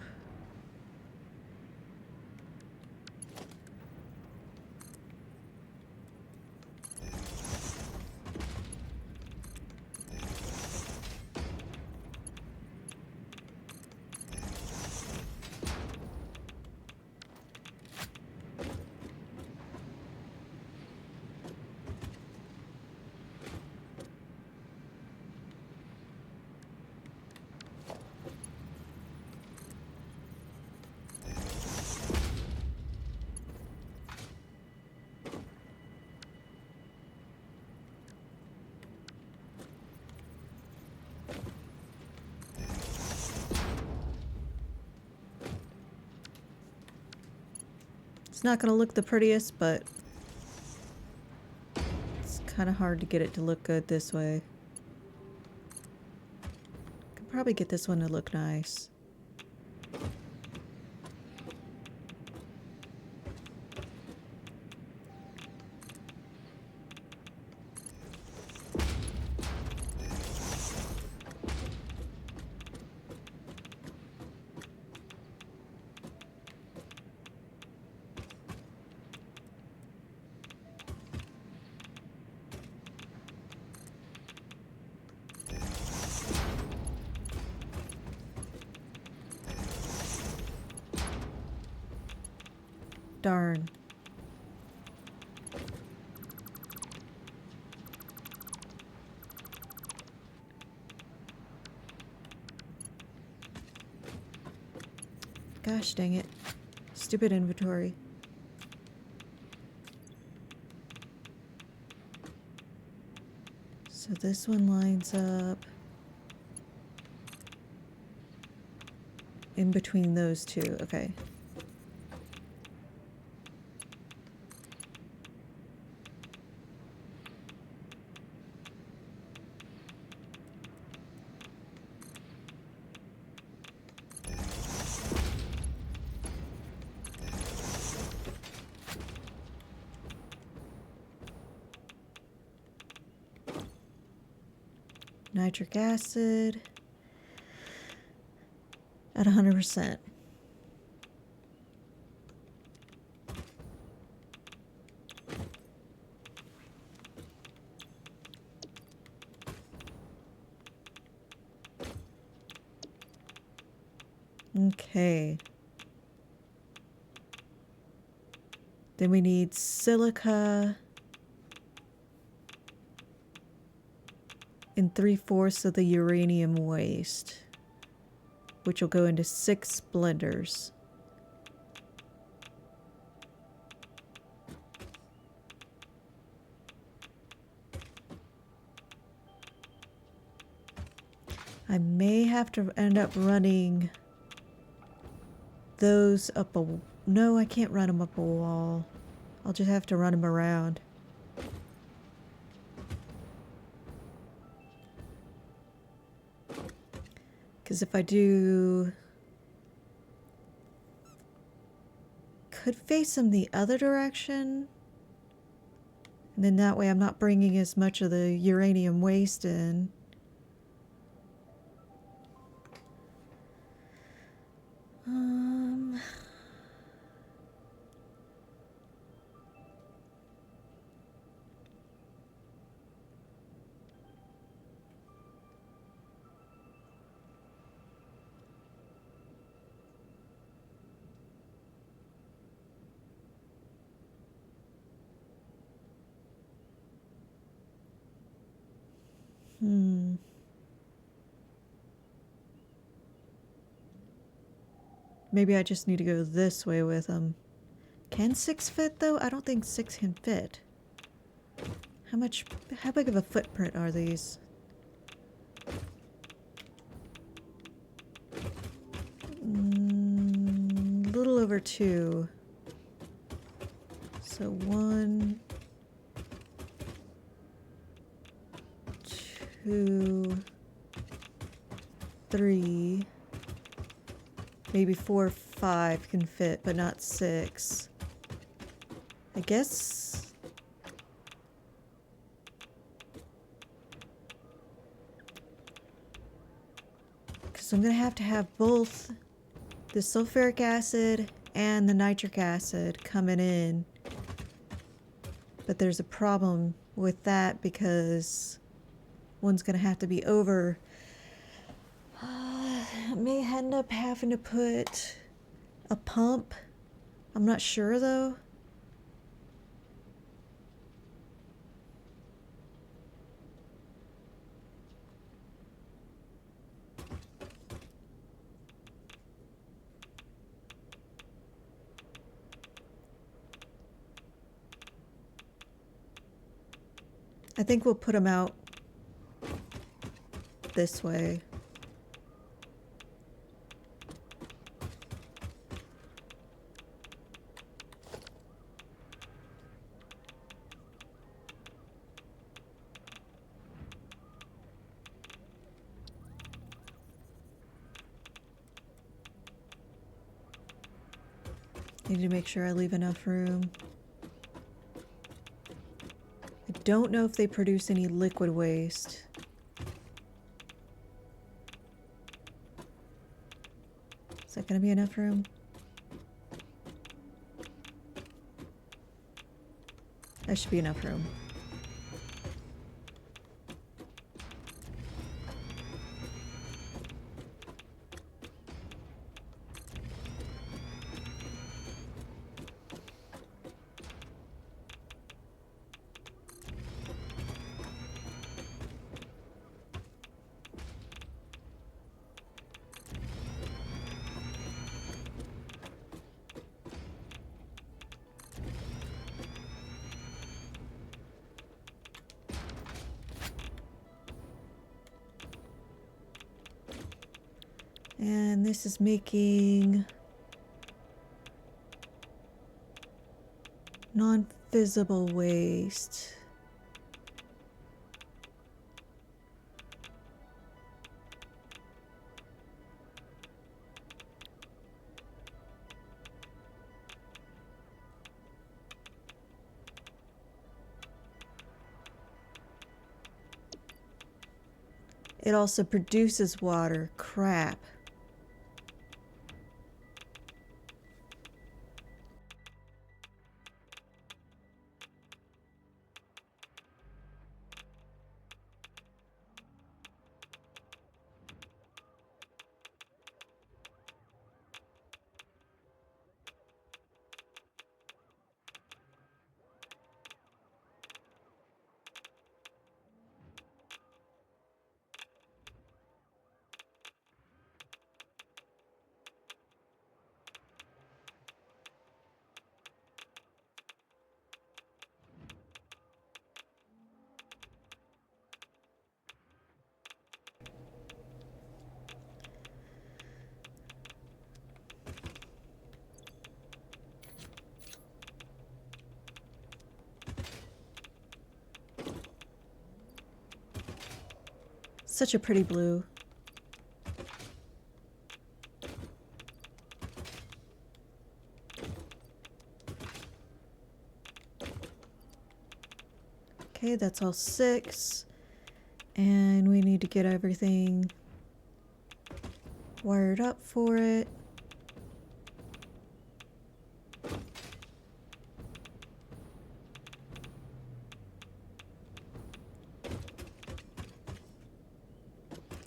It's not going to look the prettiest, but it's kind of hard to get it to look good this way. Could probably get this one to look nice. Darn. Gosh dang it. Stupid inventory. So this one lines up in between those two. Okay. Nitric acid at 100%. Okay. Then we need silica in 3/4 of the uranium waste, which will go into 6 blenders. I may have to end up running those up a... No, I can't run them up a wall. I'll just have to run them around. Because if I do... Could face them the other direction. And then that way I'm not bringing as much of the uranium waste in. Maybe I just need to go this way with them. Can 6 fit though? I don't think 6 can fit. How big of a footprint are these? Little over 2. So 1, 2, 3, maybe 4, 5 can fit, but not 6. I guess. Because I'm going to have both the sulfuric acid and the nitric acid coming in. But there's a problem with that because one's going to have to be over. I may end up having to put a pump. I'm not sure though. I think we'll put them out this way. Need to make sure I leave enough room. I don't know if they produce any liquid waste. Is that gonna be enough room? That should be enough room. And this is making non-visible waste. It also produces water. Crap. Such a pretty blue. Okay, that's all 6. And we need to get everything wired up for it.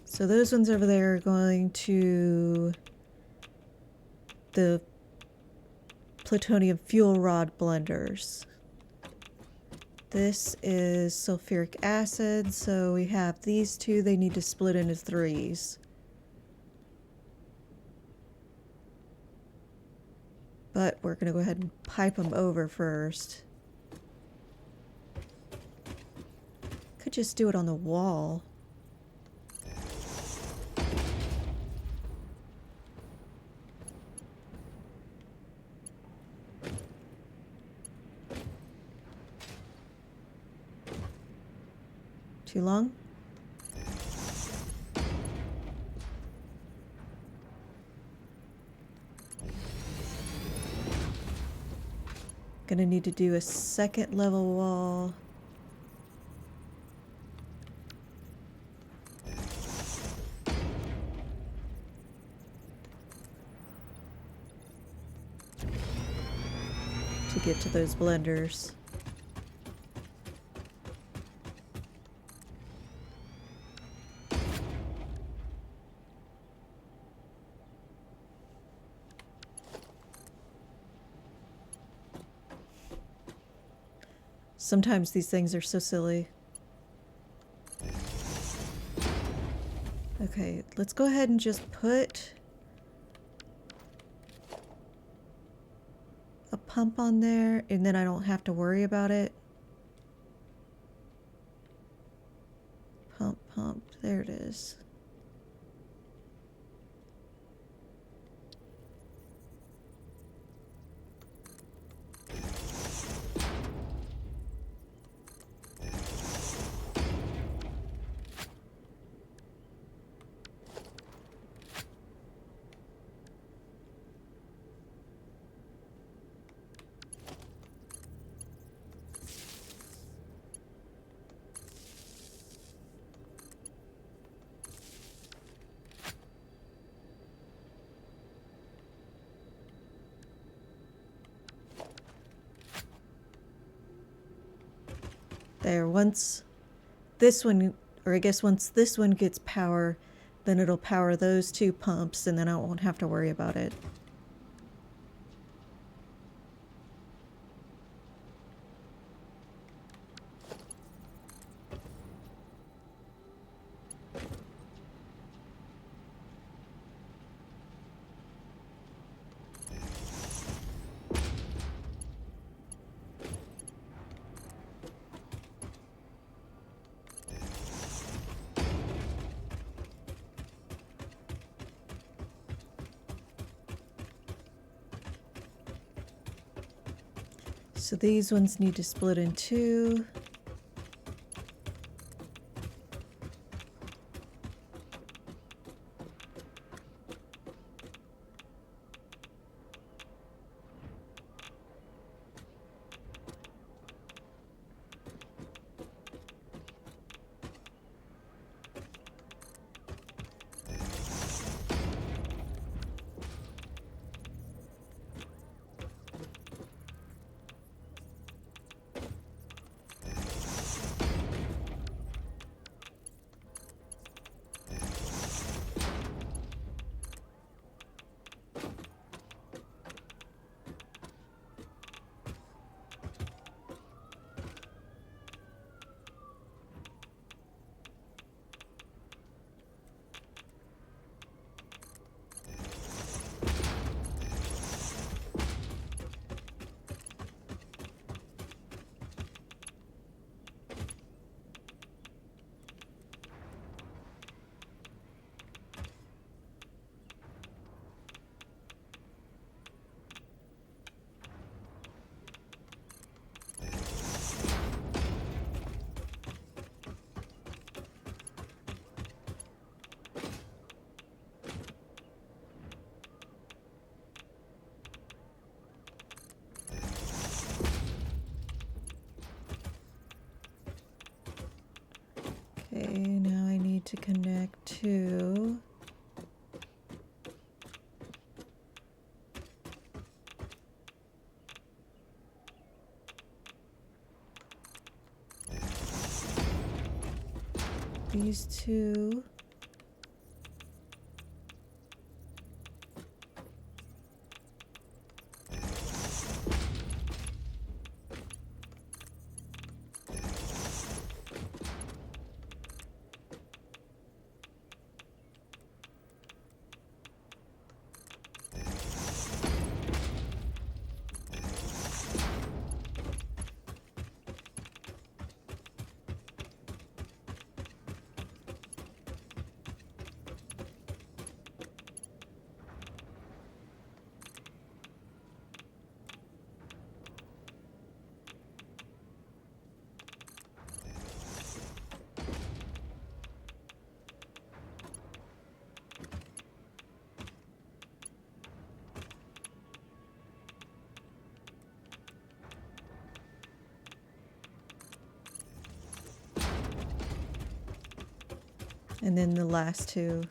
So those ones over there are going to the plutonium fuel rod blenders. This is sulfuric acid, so we have these two. They need to split into 3s. But we're going to go ahead and pipe them over first. Could just do it on the wall. Too long? Gonna need to do a second level wall. To get to those blenders. Sometimes these things are so silly. Okay, let's go ahead and just put a pump on there, and then I don't have to worry about it. Pump, pump, there it is. There, once this one, or I guess once this one gets power, then it'll power those two pumps, and then I won't have to worry about it. So these ones need to split in two. Okay, now I need to connect to... these two. And then the last two.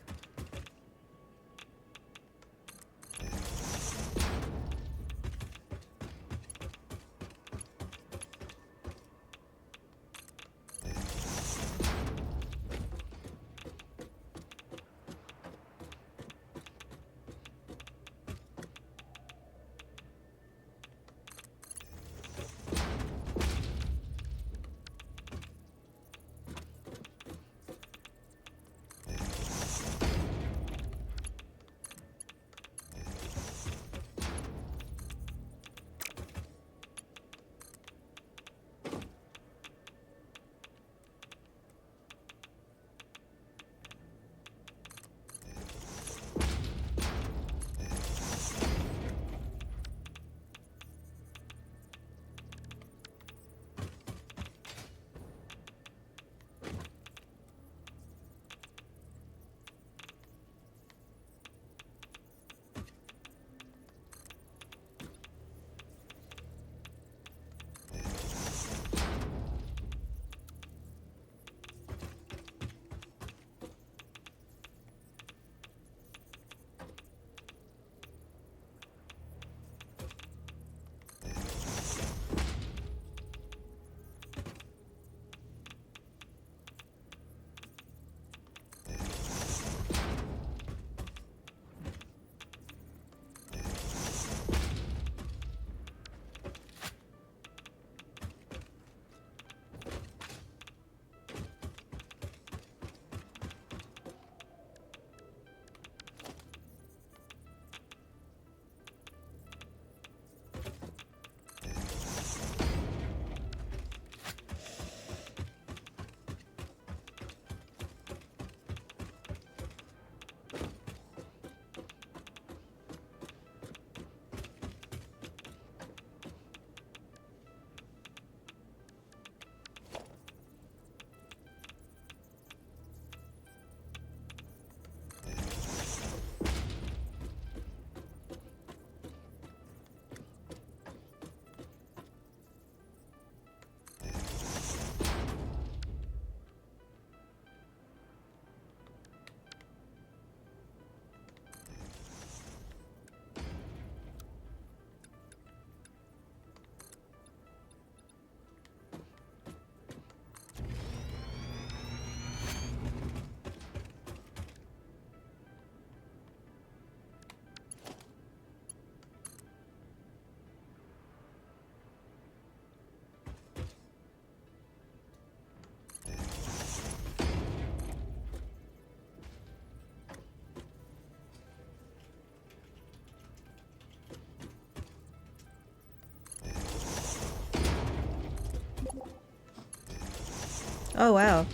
Oh, wow.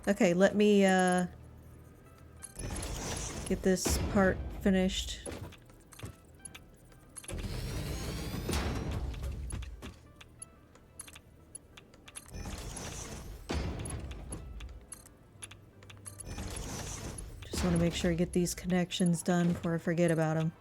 Okay, let me, get this part finished. Just want to make sure I get these connections done before I forget about them.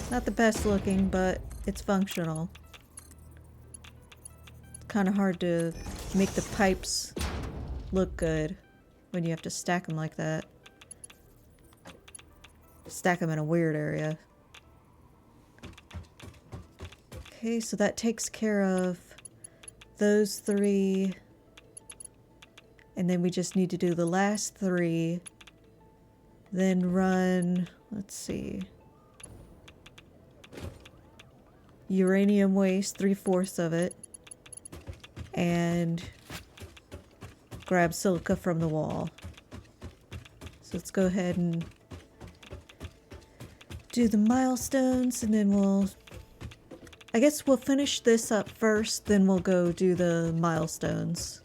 Not the best looking, but it's functional. It's kind of hard to make the pipes look good when you have to stack them like that. Stack them in a weird area. Okay, so that takes care of those 3. And then we just need to do the last 3. Then run, let's see. Uranium waste, 3/4 of it. And grab silica from the wall. So let's go ahead and do the milestones, and then I guess we'll finish this up first, then we'll go do the milestones.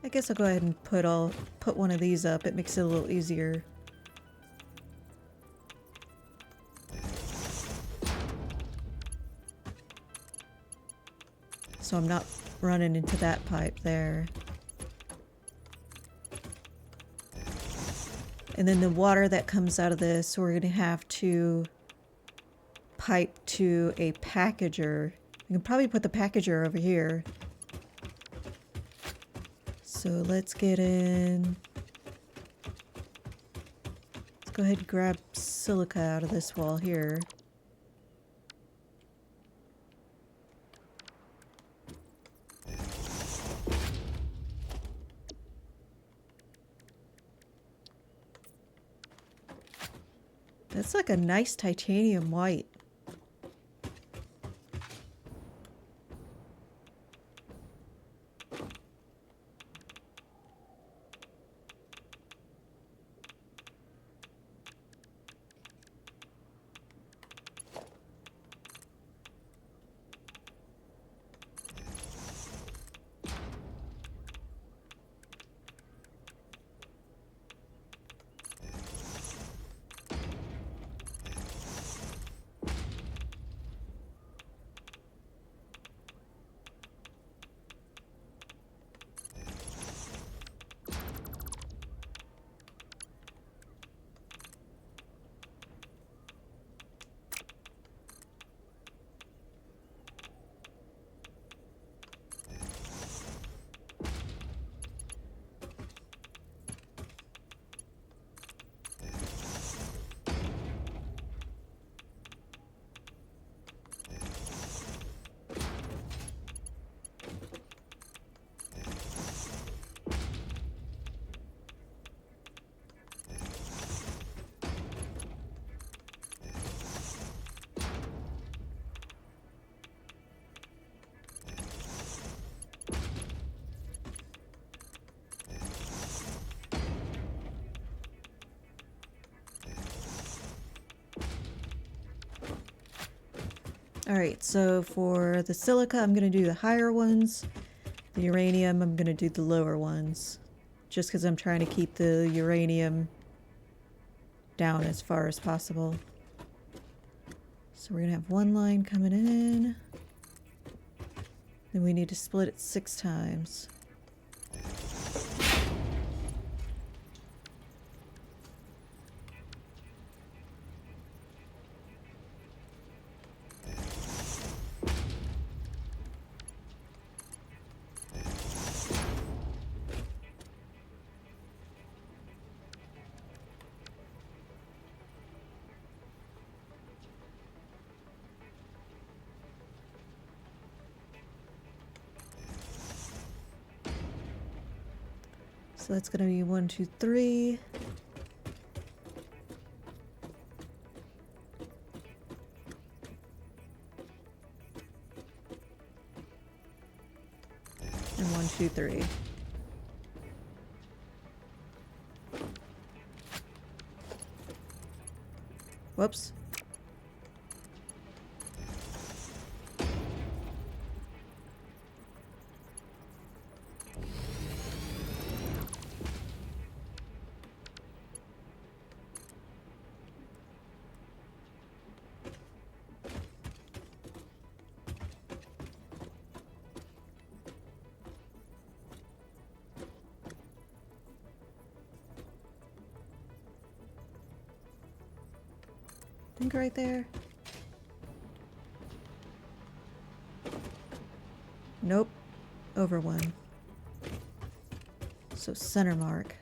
I guess I'll go ahead and put one of these up. It makes it a little easier. So I'm not running into that pipe there. And then the water that comes out of this, we're gonna have to pipe to a packager. We can probably put the packager over here. So let's get in. Let's go ahead and grab silica out of this wall here. That's like a nice titanium white. Alright, so for the silica, I'm going to do the higher ones. The uranium, I'm going to do the lower ones. Just because I'm trying to keep the uranium down as far as possible. So we're going to have one line coming in. Then we need to split it 6 times. So that's going to be 1, 2, 3. And 1, 2, 3. Whoops. I think right there. Nope. Over 1. So center mark.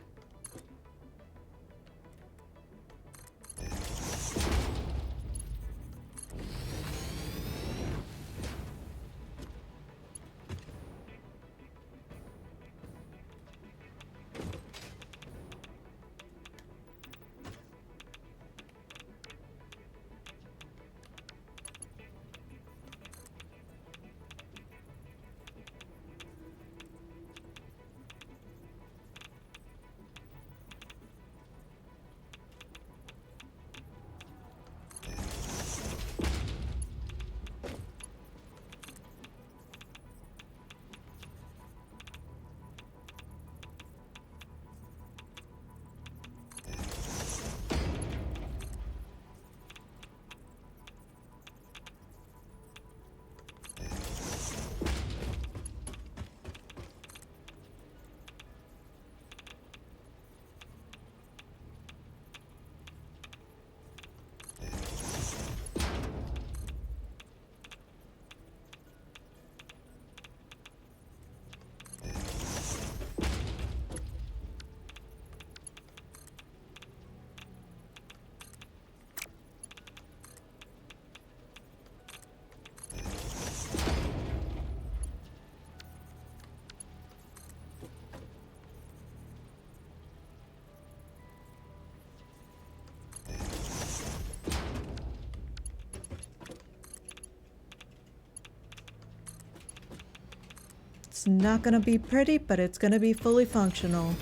It's not gonna be pretty, but it's gonna be fully functional.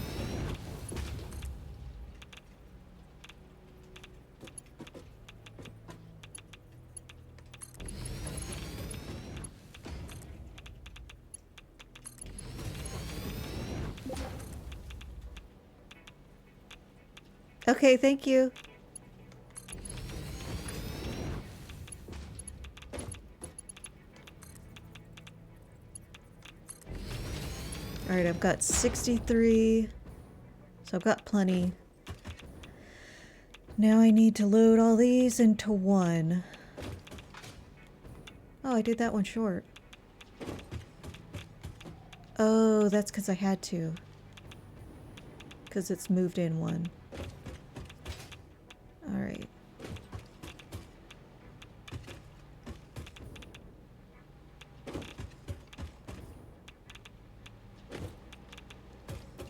Okay, thank you. Alright, I've got 63. So I've got plenty. Now I need to load all these into 1. Oh, I did that one short. Oh, that's because I had to. Because it's moved in 1. Alright.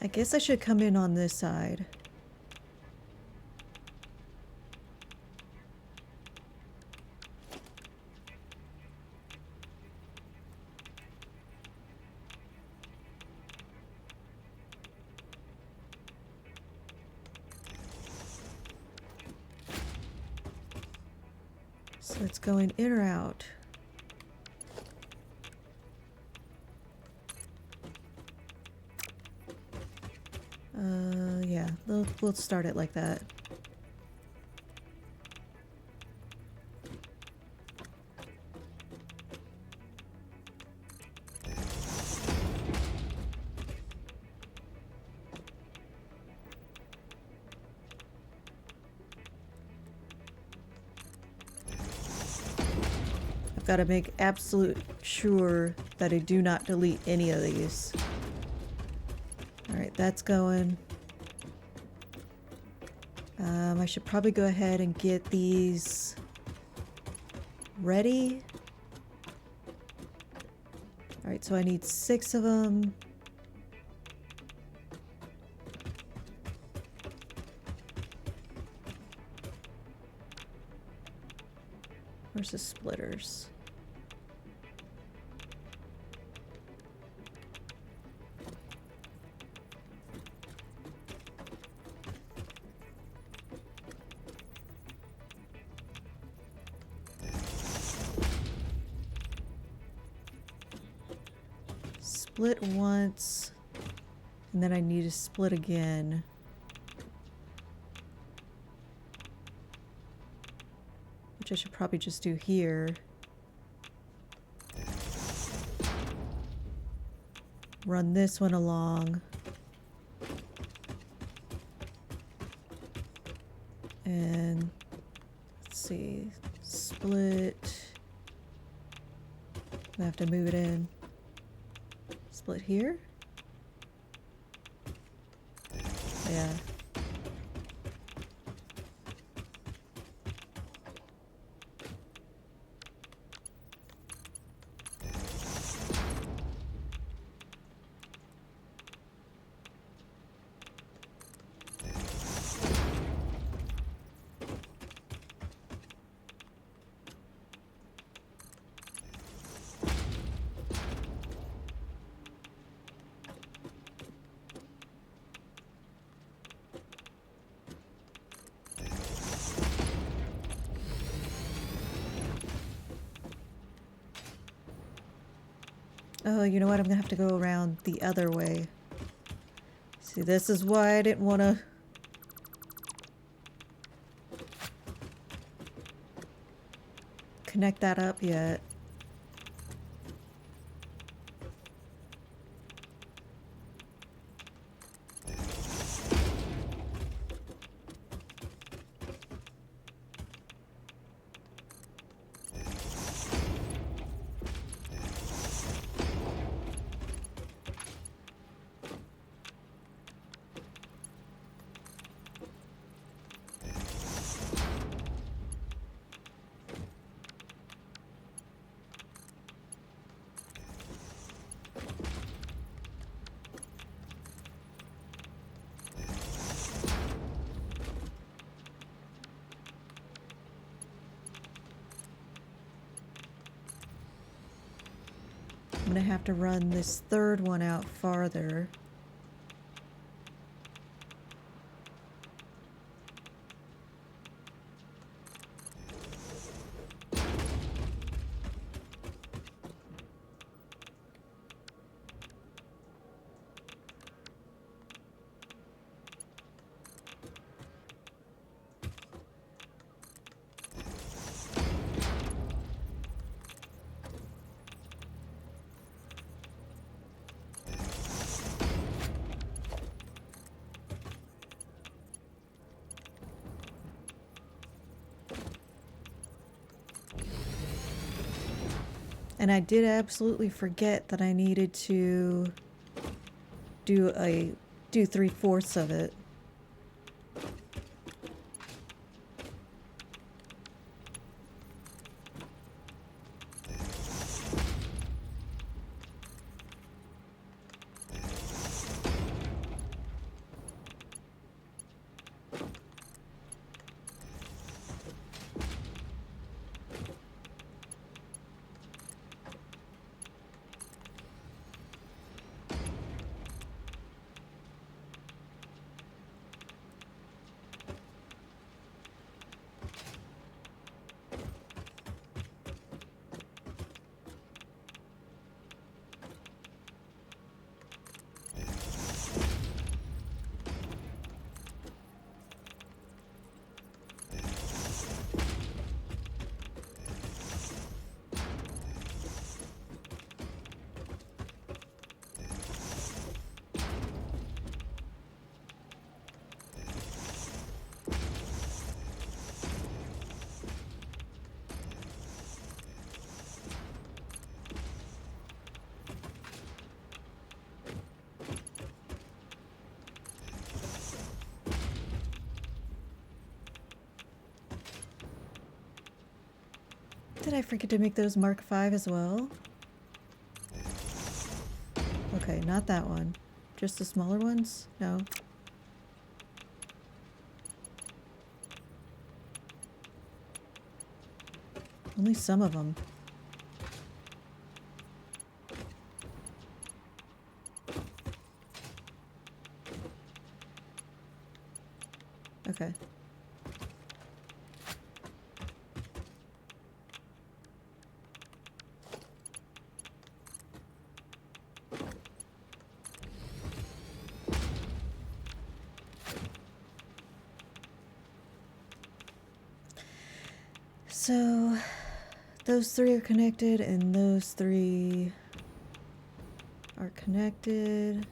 I guess I should come in on this side. So it's going in or out. Yeah, we'll start it like that. I've got to make absolute sure that I do not delete any of these. Alright, that's going. I should probably go ahead and get these ready. Alright, so I need 6 of them. Where's the splitters? Split once, and then I need to split again. Which I should probably just do here. Run this one along. And let's see, split. I have to move it in. Split here? Yeah. Oh, you know what? I'm gonna have to go around the other way. See, this is why I didn't want to... connect that up yet. I'm gonna have to run this third one out farther. And I did absolutely forget that I needed to do 3/4 of it. Did I forget to make those Mark V as well? Okay, not that one. Just the smaller ones? No. Only some of them. Okay. So, those three are connected, and those three are connected.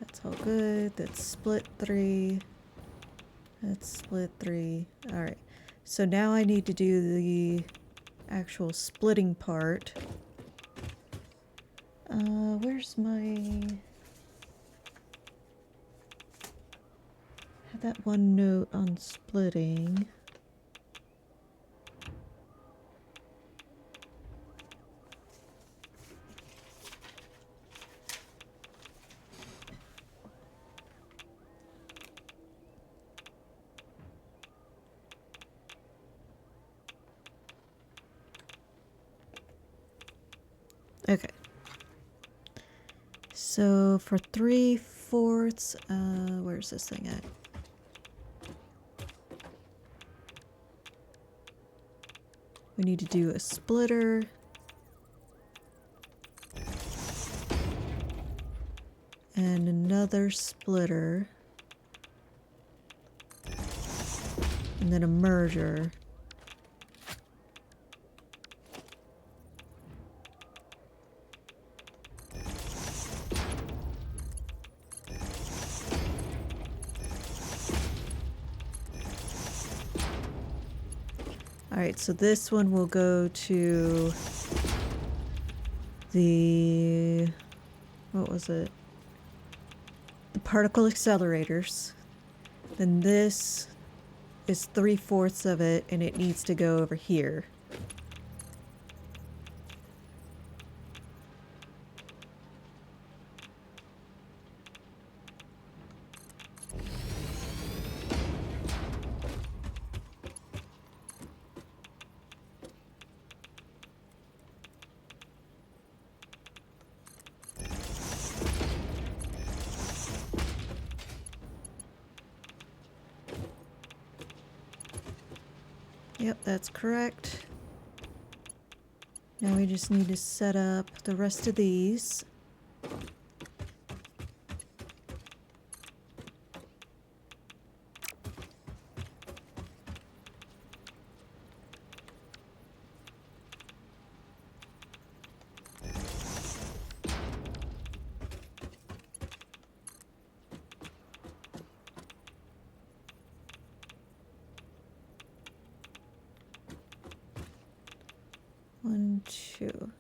That's all good. That's split 3. That's split 3. Alright. So now I need to do the actual splitting part. Where's my... I had that one note on splitting. Okay. So for 3/4, where's this thing at? We need to do a splitter. And another splitter. And then a merger. Alright, so this one will go to the... what was it? The particle accelerators. Then this is 3/4 of it, and it needs to go over here. Yep, that's correct. Now we just need to set up the rest of these. One, two.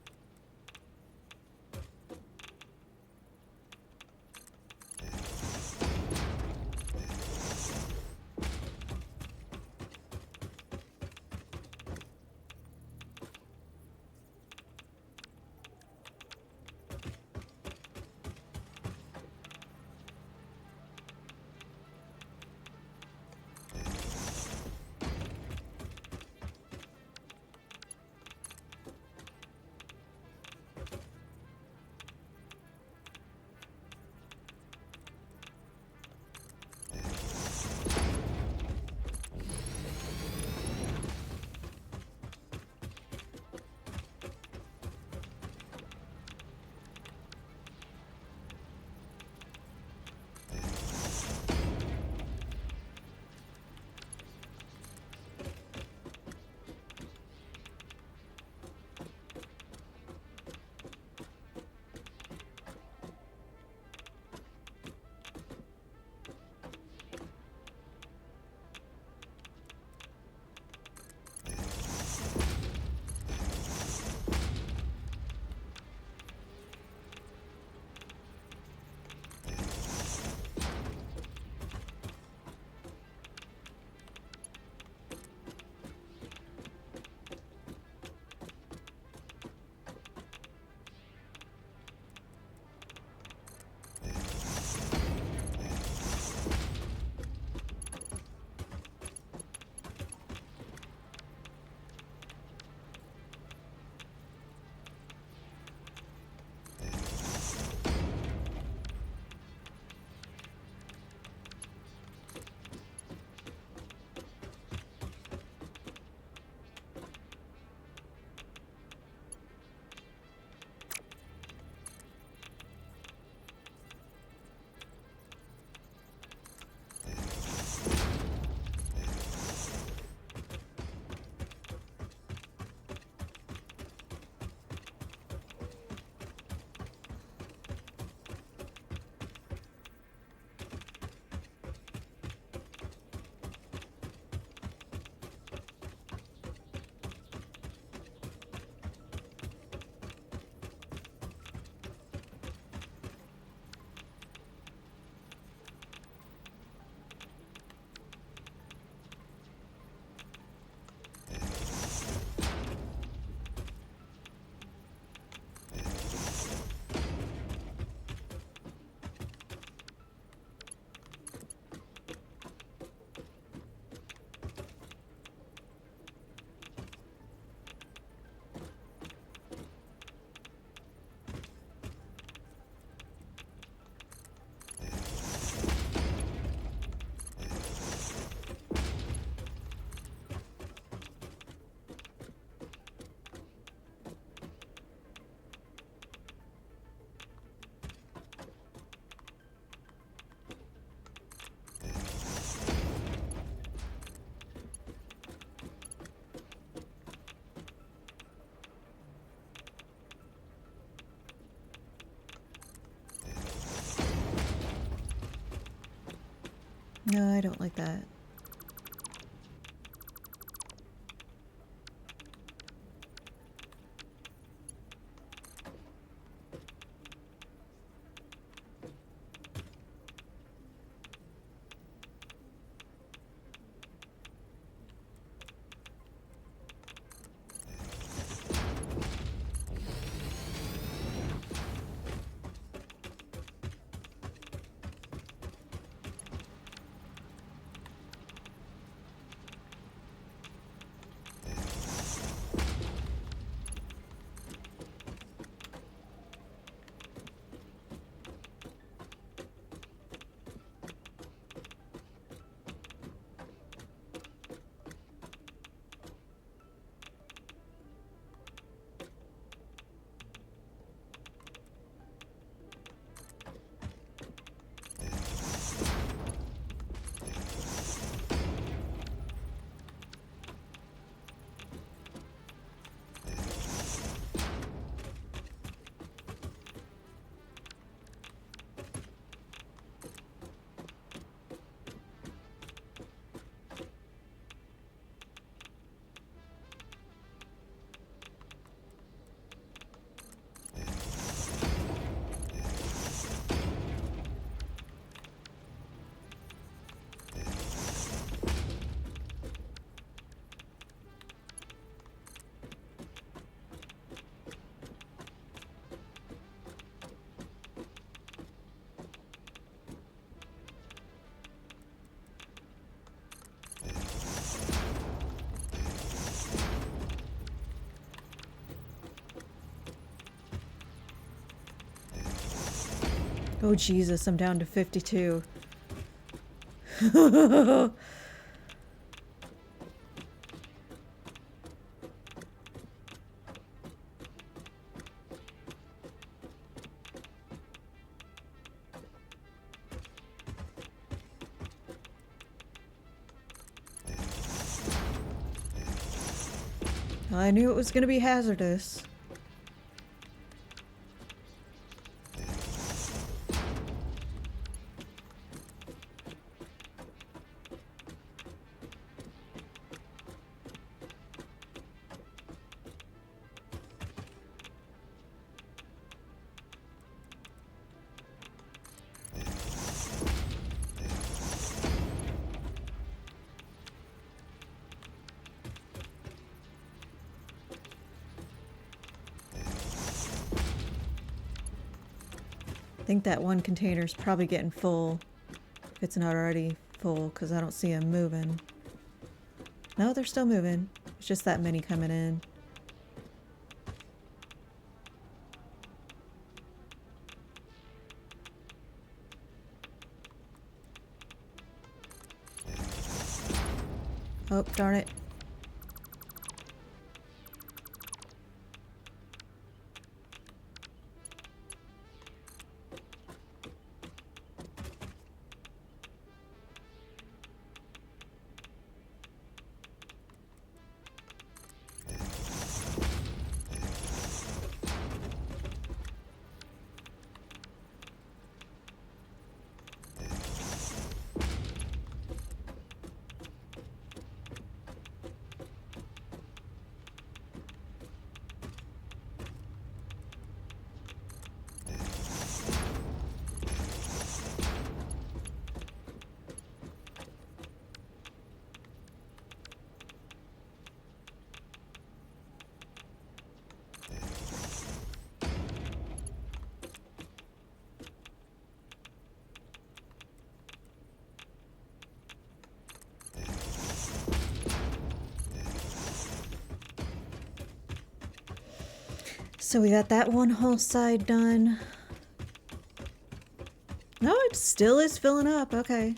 No, I don't like that. Oh Jesus, I'm down to 52. I knew it was gonna be hazardous. I think that one container's probably getting full. If it's not already full, because I don't see them moving. No, they're still moving. It's just that many coming in. Oh, darn it. So we got that one whole side done. No, it still is filling up. Okay.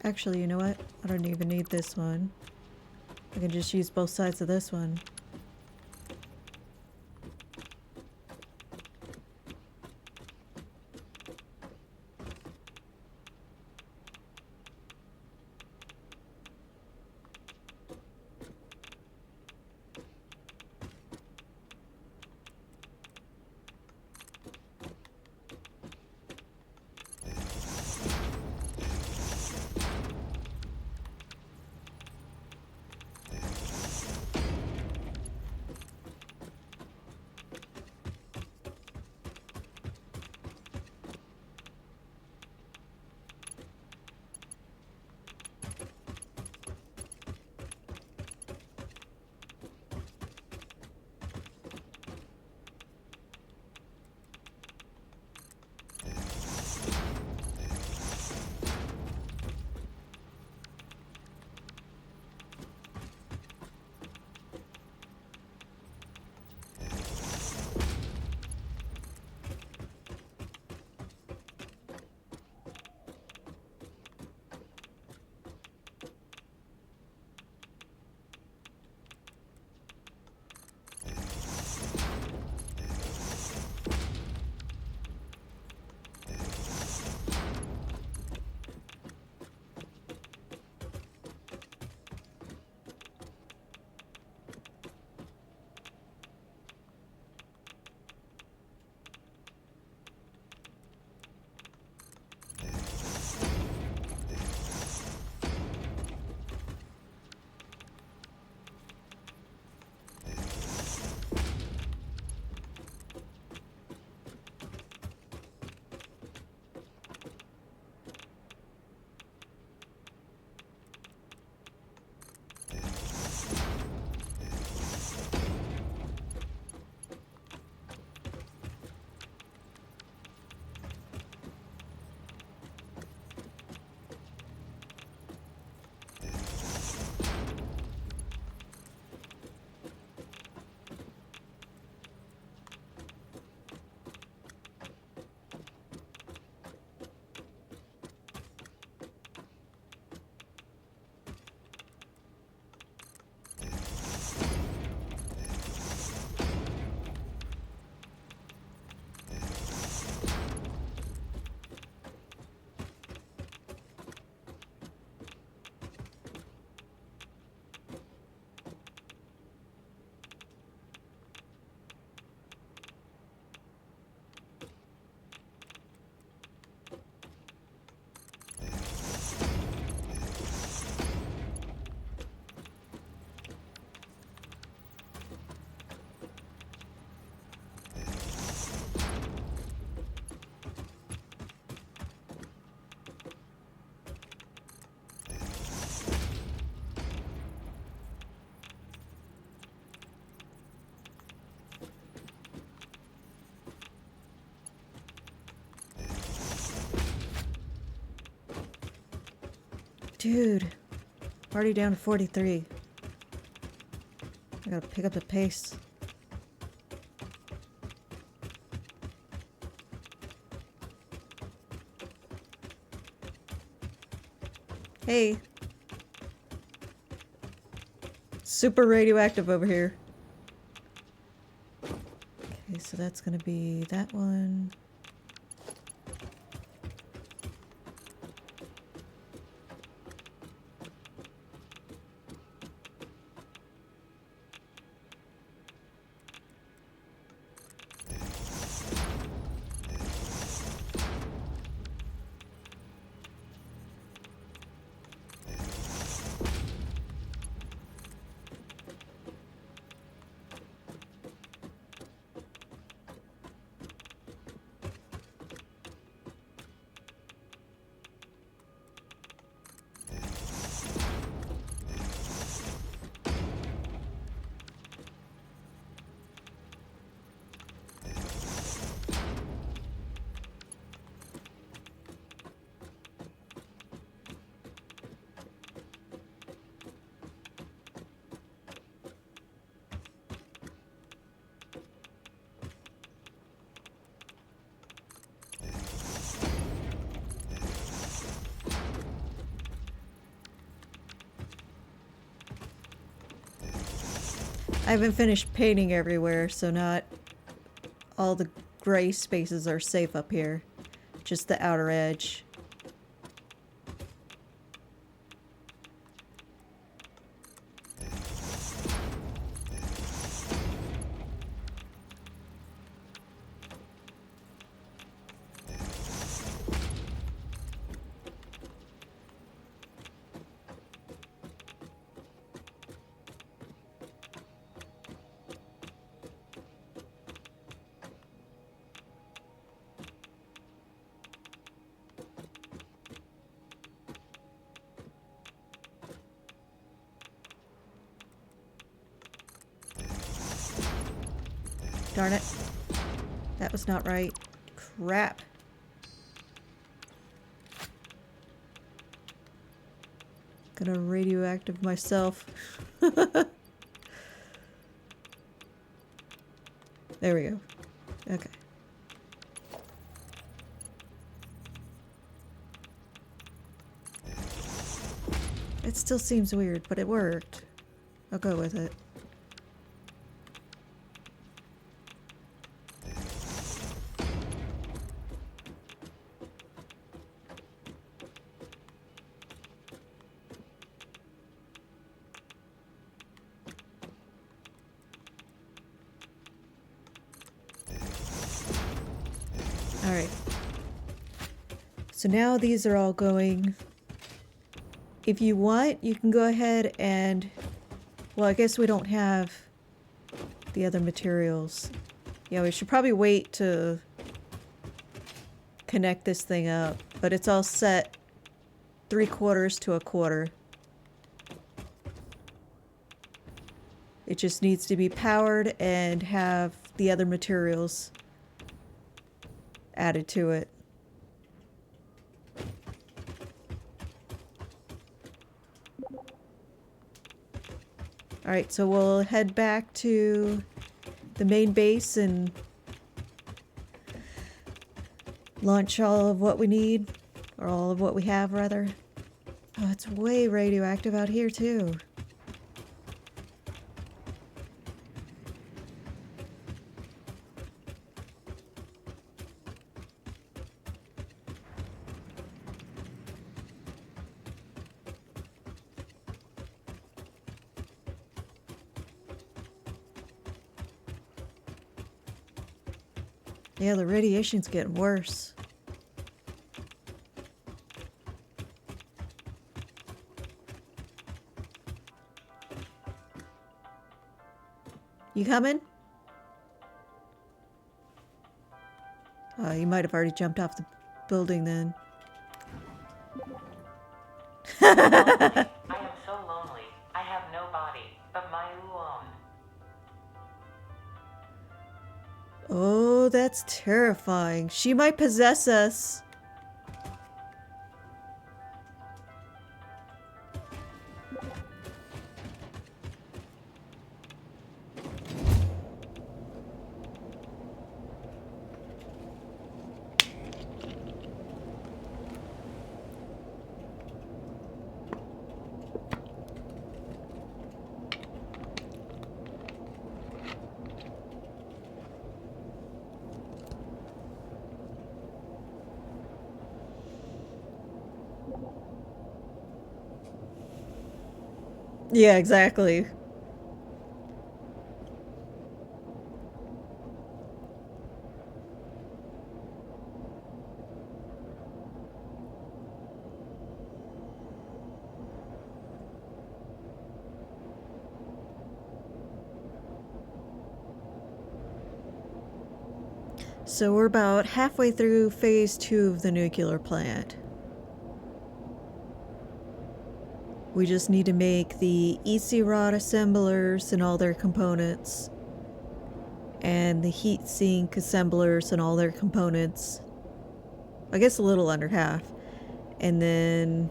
Actually, you know what? I don't even need this one. I can just use both sides of this one. dude. Already down to 43. I gotta pick up the pace. Hey. Super radioactive over here. Okay, so that's gonna be that one. I haven't finished painting everywhere, so not all the gray spaces are safe up here. Just the outer edge. Darn it. That was not right. Crap. Gonna radioactive myself. There we go. Okay. It still seems weird, but it worked. I'll go with it. Alright. So now these are all going. If you want, you can go ahead and... Well, I guess we don't have the other materials. Yeah, we should probably wait to connect this thing up. But it's all set 3/4 to 1/4. It just needs to be powered and have the other materials added to it. Alright, so we'll head back to the main base and launch all of what we need, or all of what we have rather. Oh, it's way radioactive out here too. Yeah, the radiation's getting worse. You coming? You might have already jumped off the building then. I am so lonely. I have no body of my own. Oh, that's terrifying. She might possess us. Yeah, exactly. So we're about halfway through phase 2 of the nuclear plant. We just need to make the EC rod assemblers and all their components, and the heat sink assemblers and all their components. I guess a little under half. And then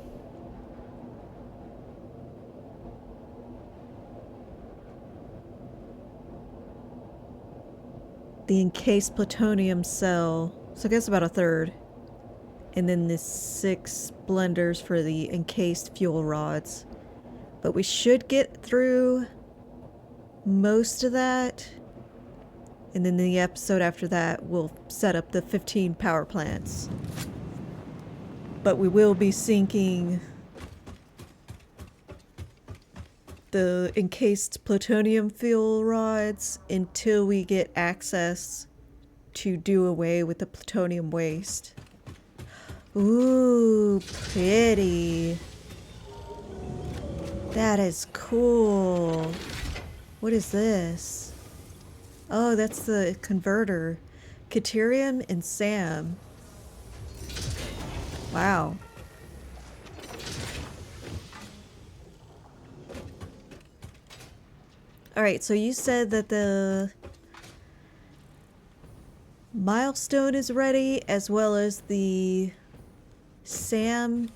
the encased plutonium cell. So I guess about a third. And then the 6 blenders for the encased fuel rods. But we should get through most of that. And then the episode after that, we'll set up the 15 power plants. But we will be sinking the encased plutonium fuel rods until we get access to do away with the plutonium waste. Ooh, pretty. That is cool. What is this? Oh, that's the converter. Katerium and Sam. Wow. Alright, so you said that the milestone is ready, as well as the Sam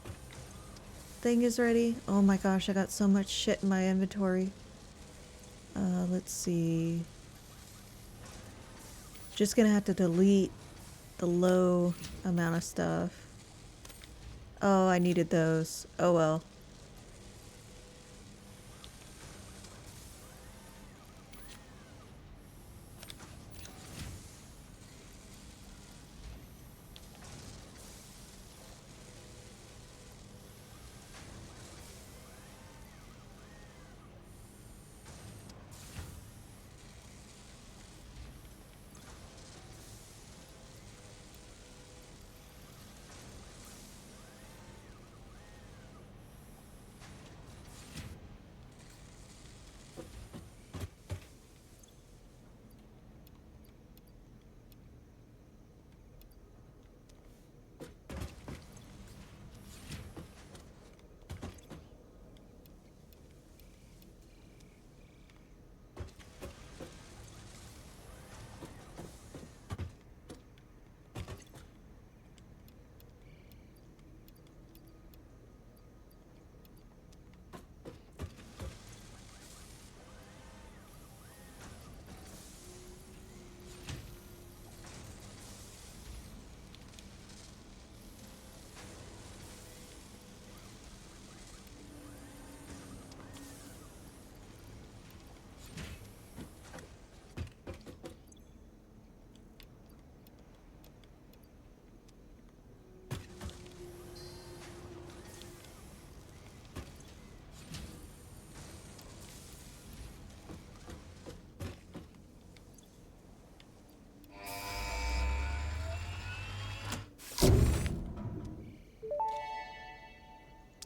thing is ready. Oh my gosh, I got so much shit in my inventory. Let's see. Just gonna have to delete the low amount of stuff. Oh, I needed those. Oh well.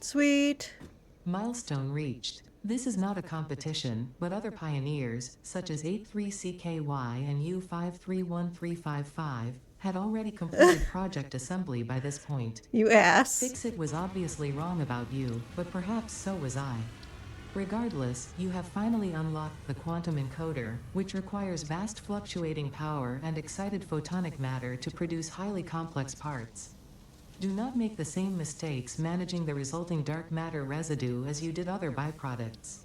Sweet. Milestone reached. This is not a competition, but other pioneers, such as 83CKY and U531355, had already completed project assembly by this point. You ass. Fixit was obviously wrong about you, but perhaps so was I. Regardless, you have finally unlocked the quantum encoder, which requires vast fluctuating power and excited photonic matter to produce highly complex parts. Do not make the same mistakes managing the resulting dark matter residue as you did other byproducts.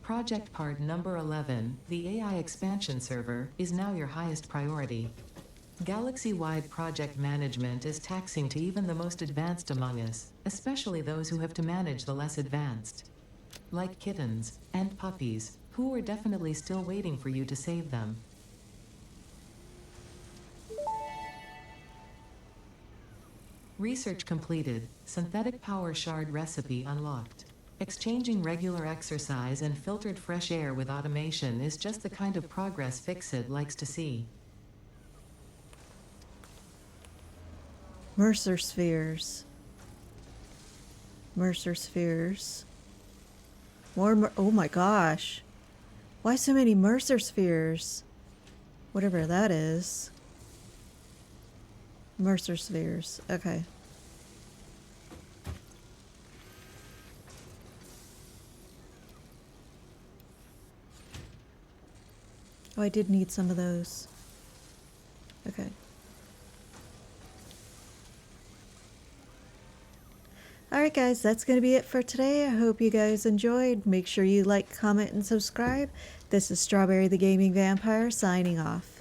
Project part number 11, the AI expansion server, is now your highest priority. Galaxy-wide project management is taxing to even the most advanced among us, especially those who have to manage the less advanced. Like kittens and puppies, who are definitely still waiting for you to save them. Research completed. Synthetic power shard recipe unlocked. Exchanging regular exercise and filtered fresh air with automation is just the kind of progress Fixit likes to see. Mercer spheres. Mercer spheres. Oh my gosh. Why so many Mercer spheres? Whatever that is. Mercer spheres. Okay. Oh, I did need some of those. Okay. Alright guys, that's going to be it for today. I hope you guys enjoyed. Make sure you like, comment, and subscribe. This is Strawberry the Gaming Vampire signing off.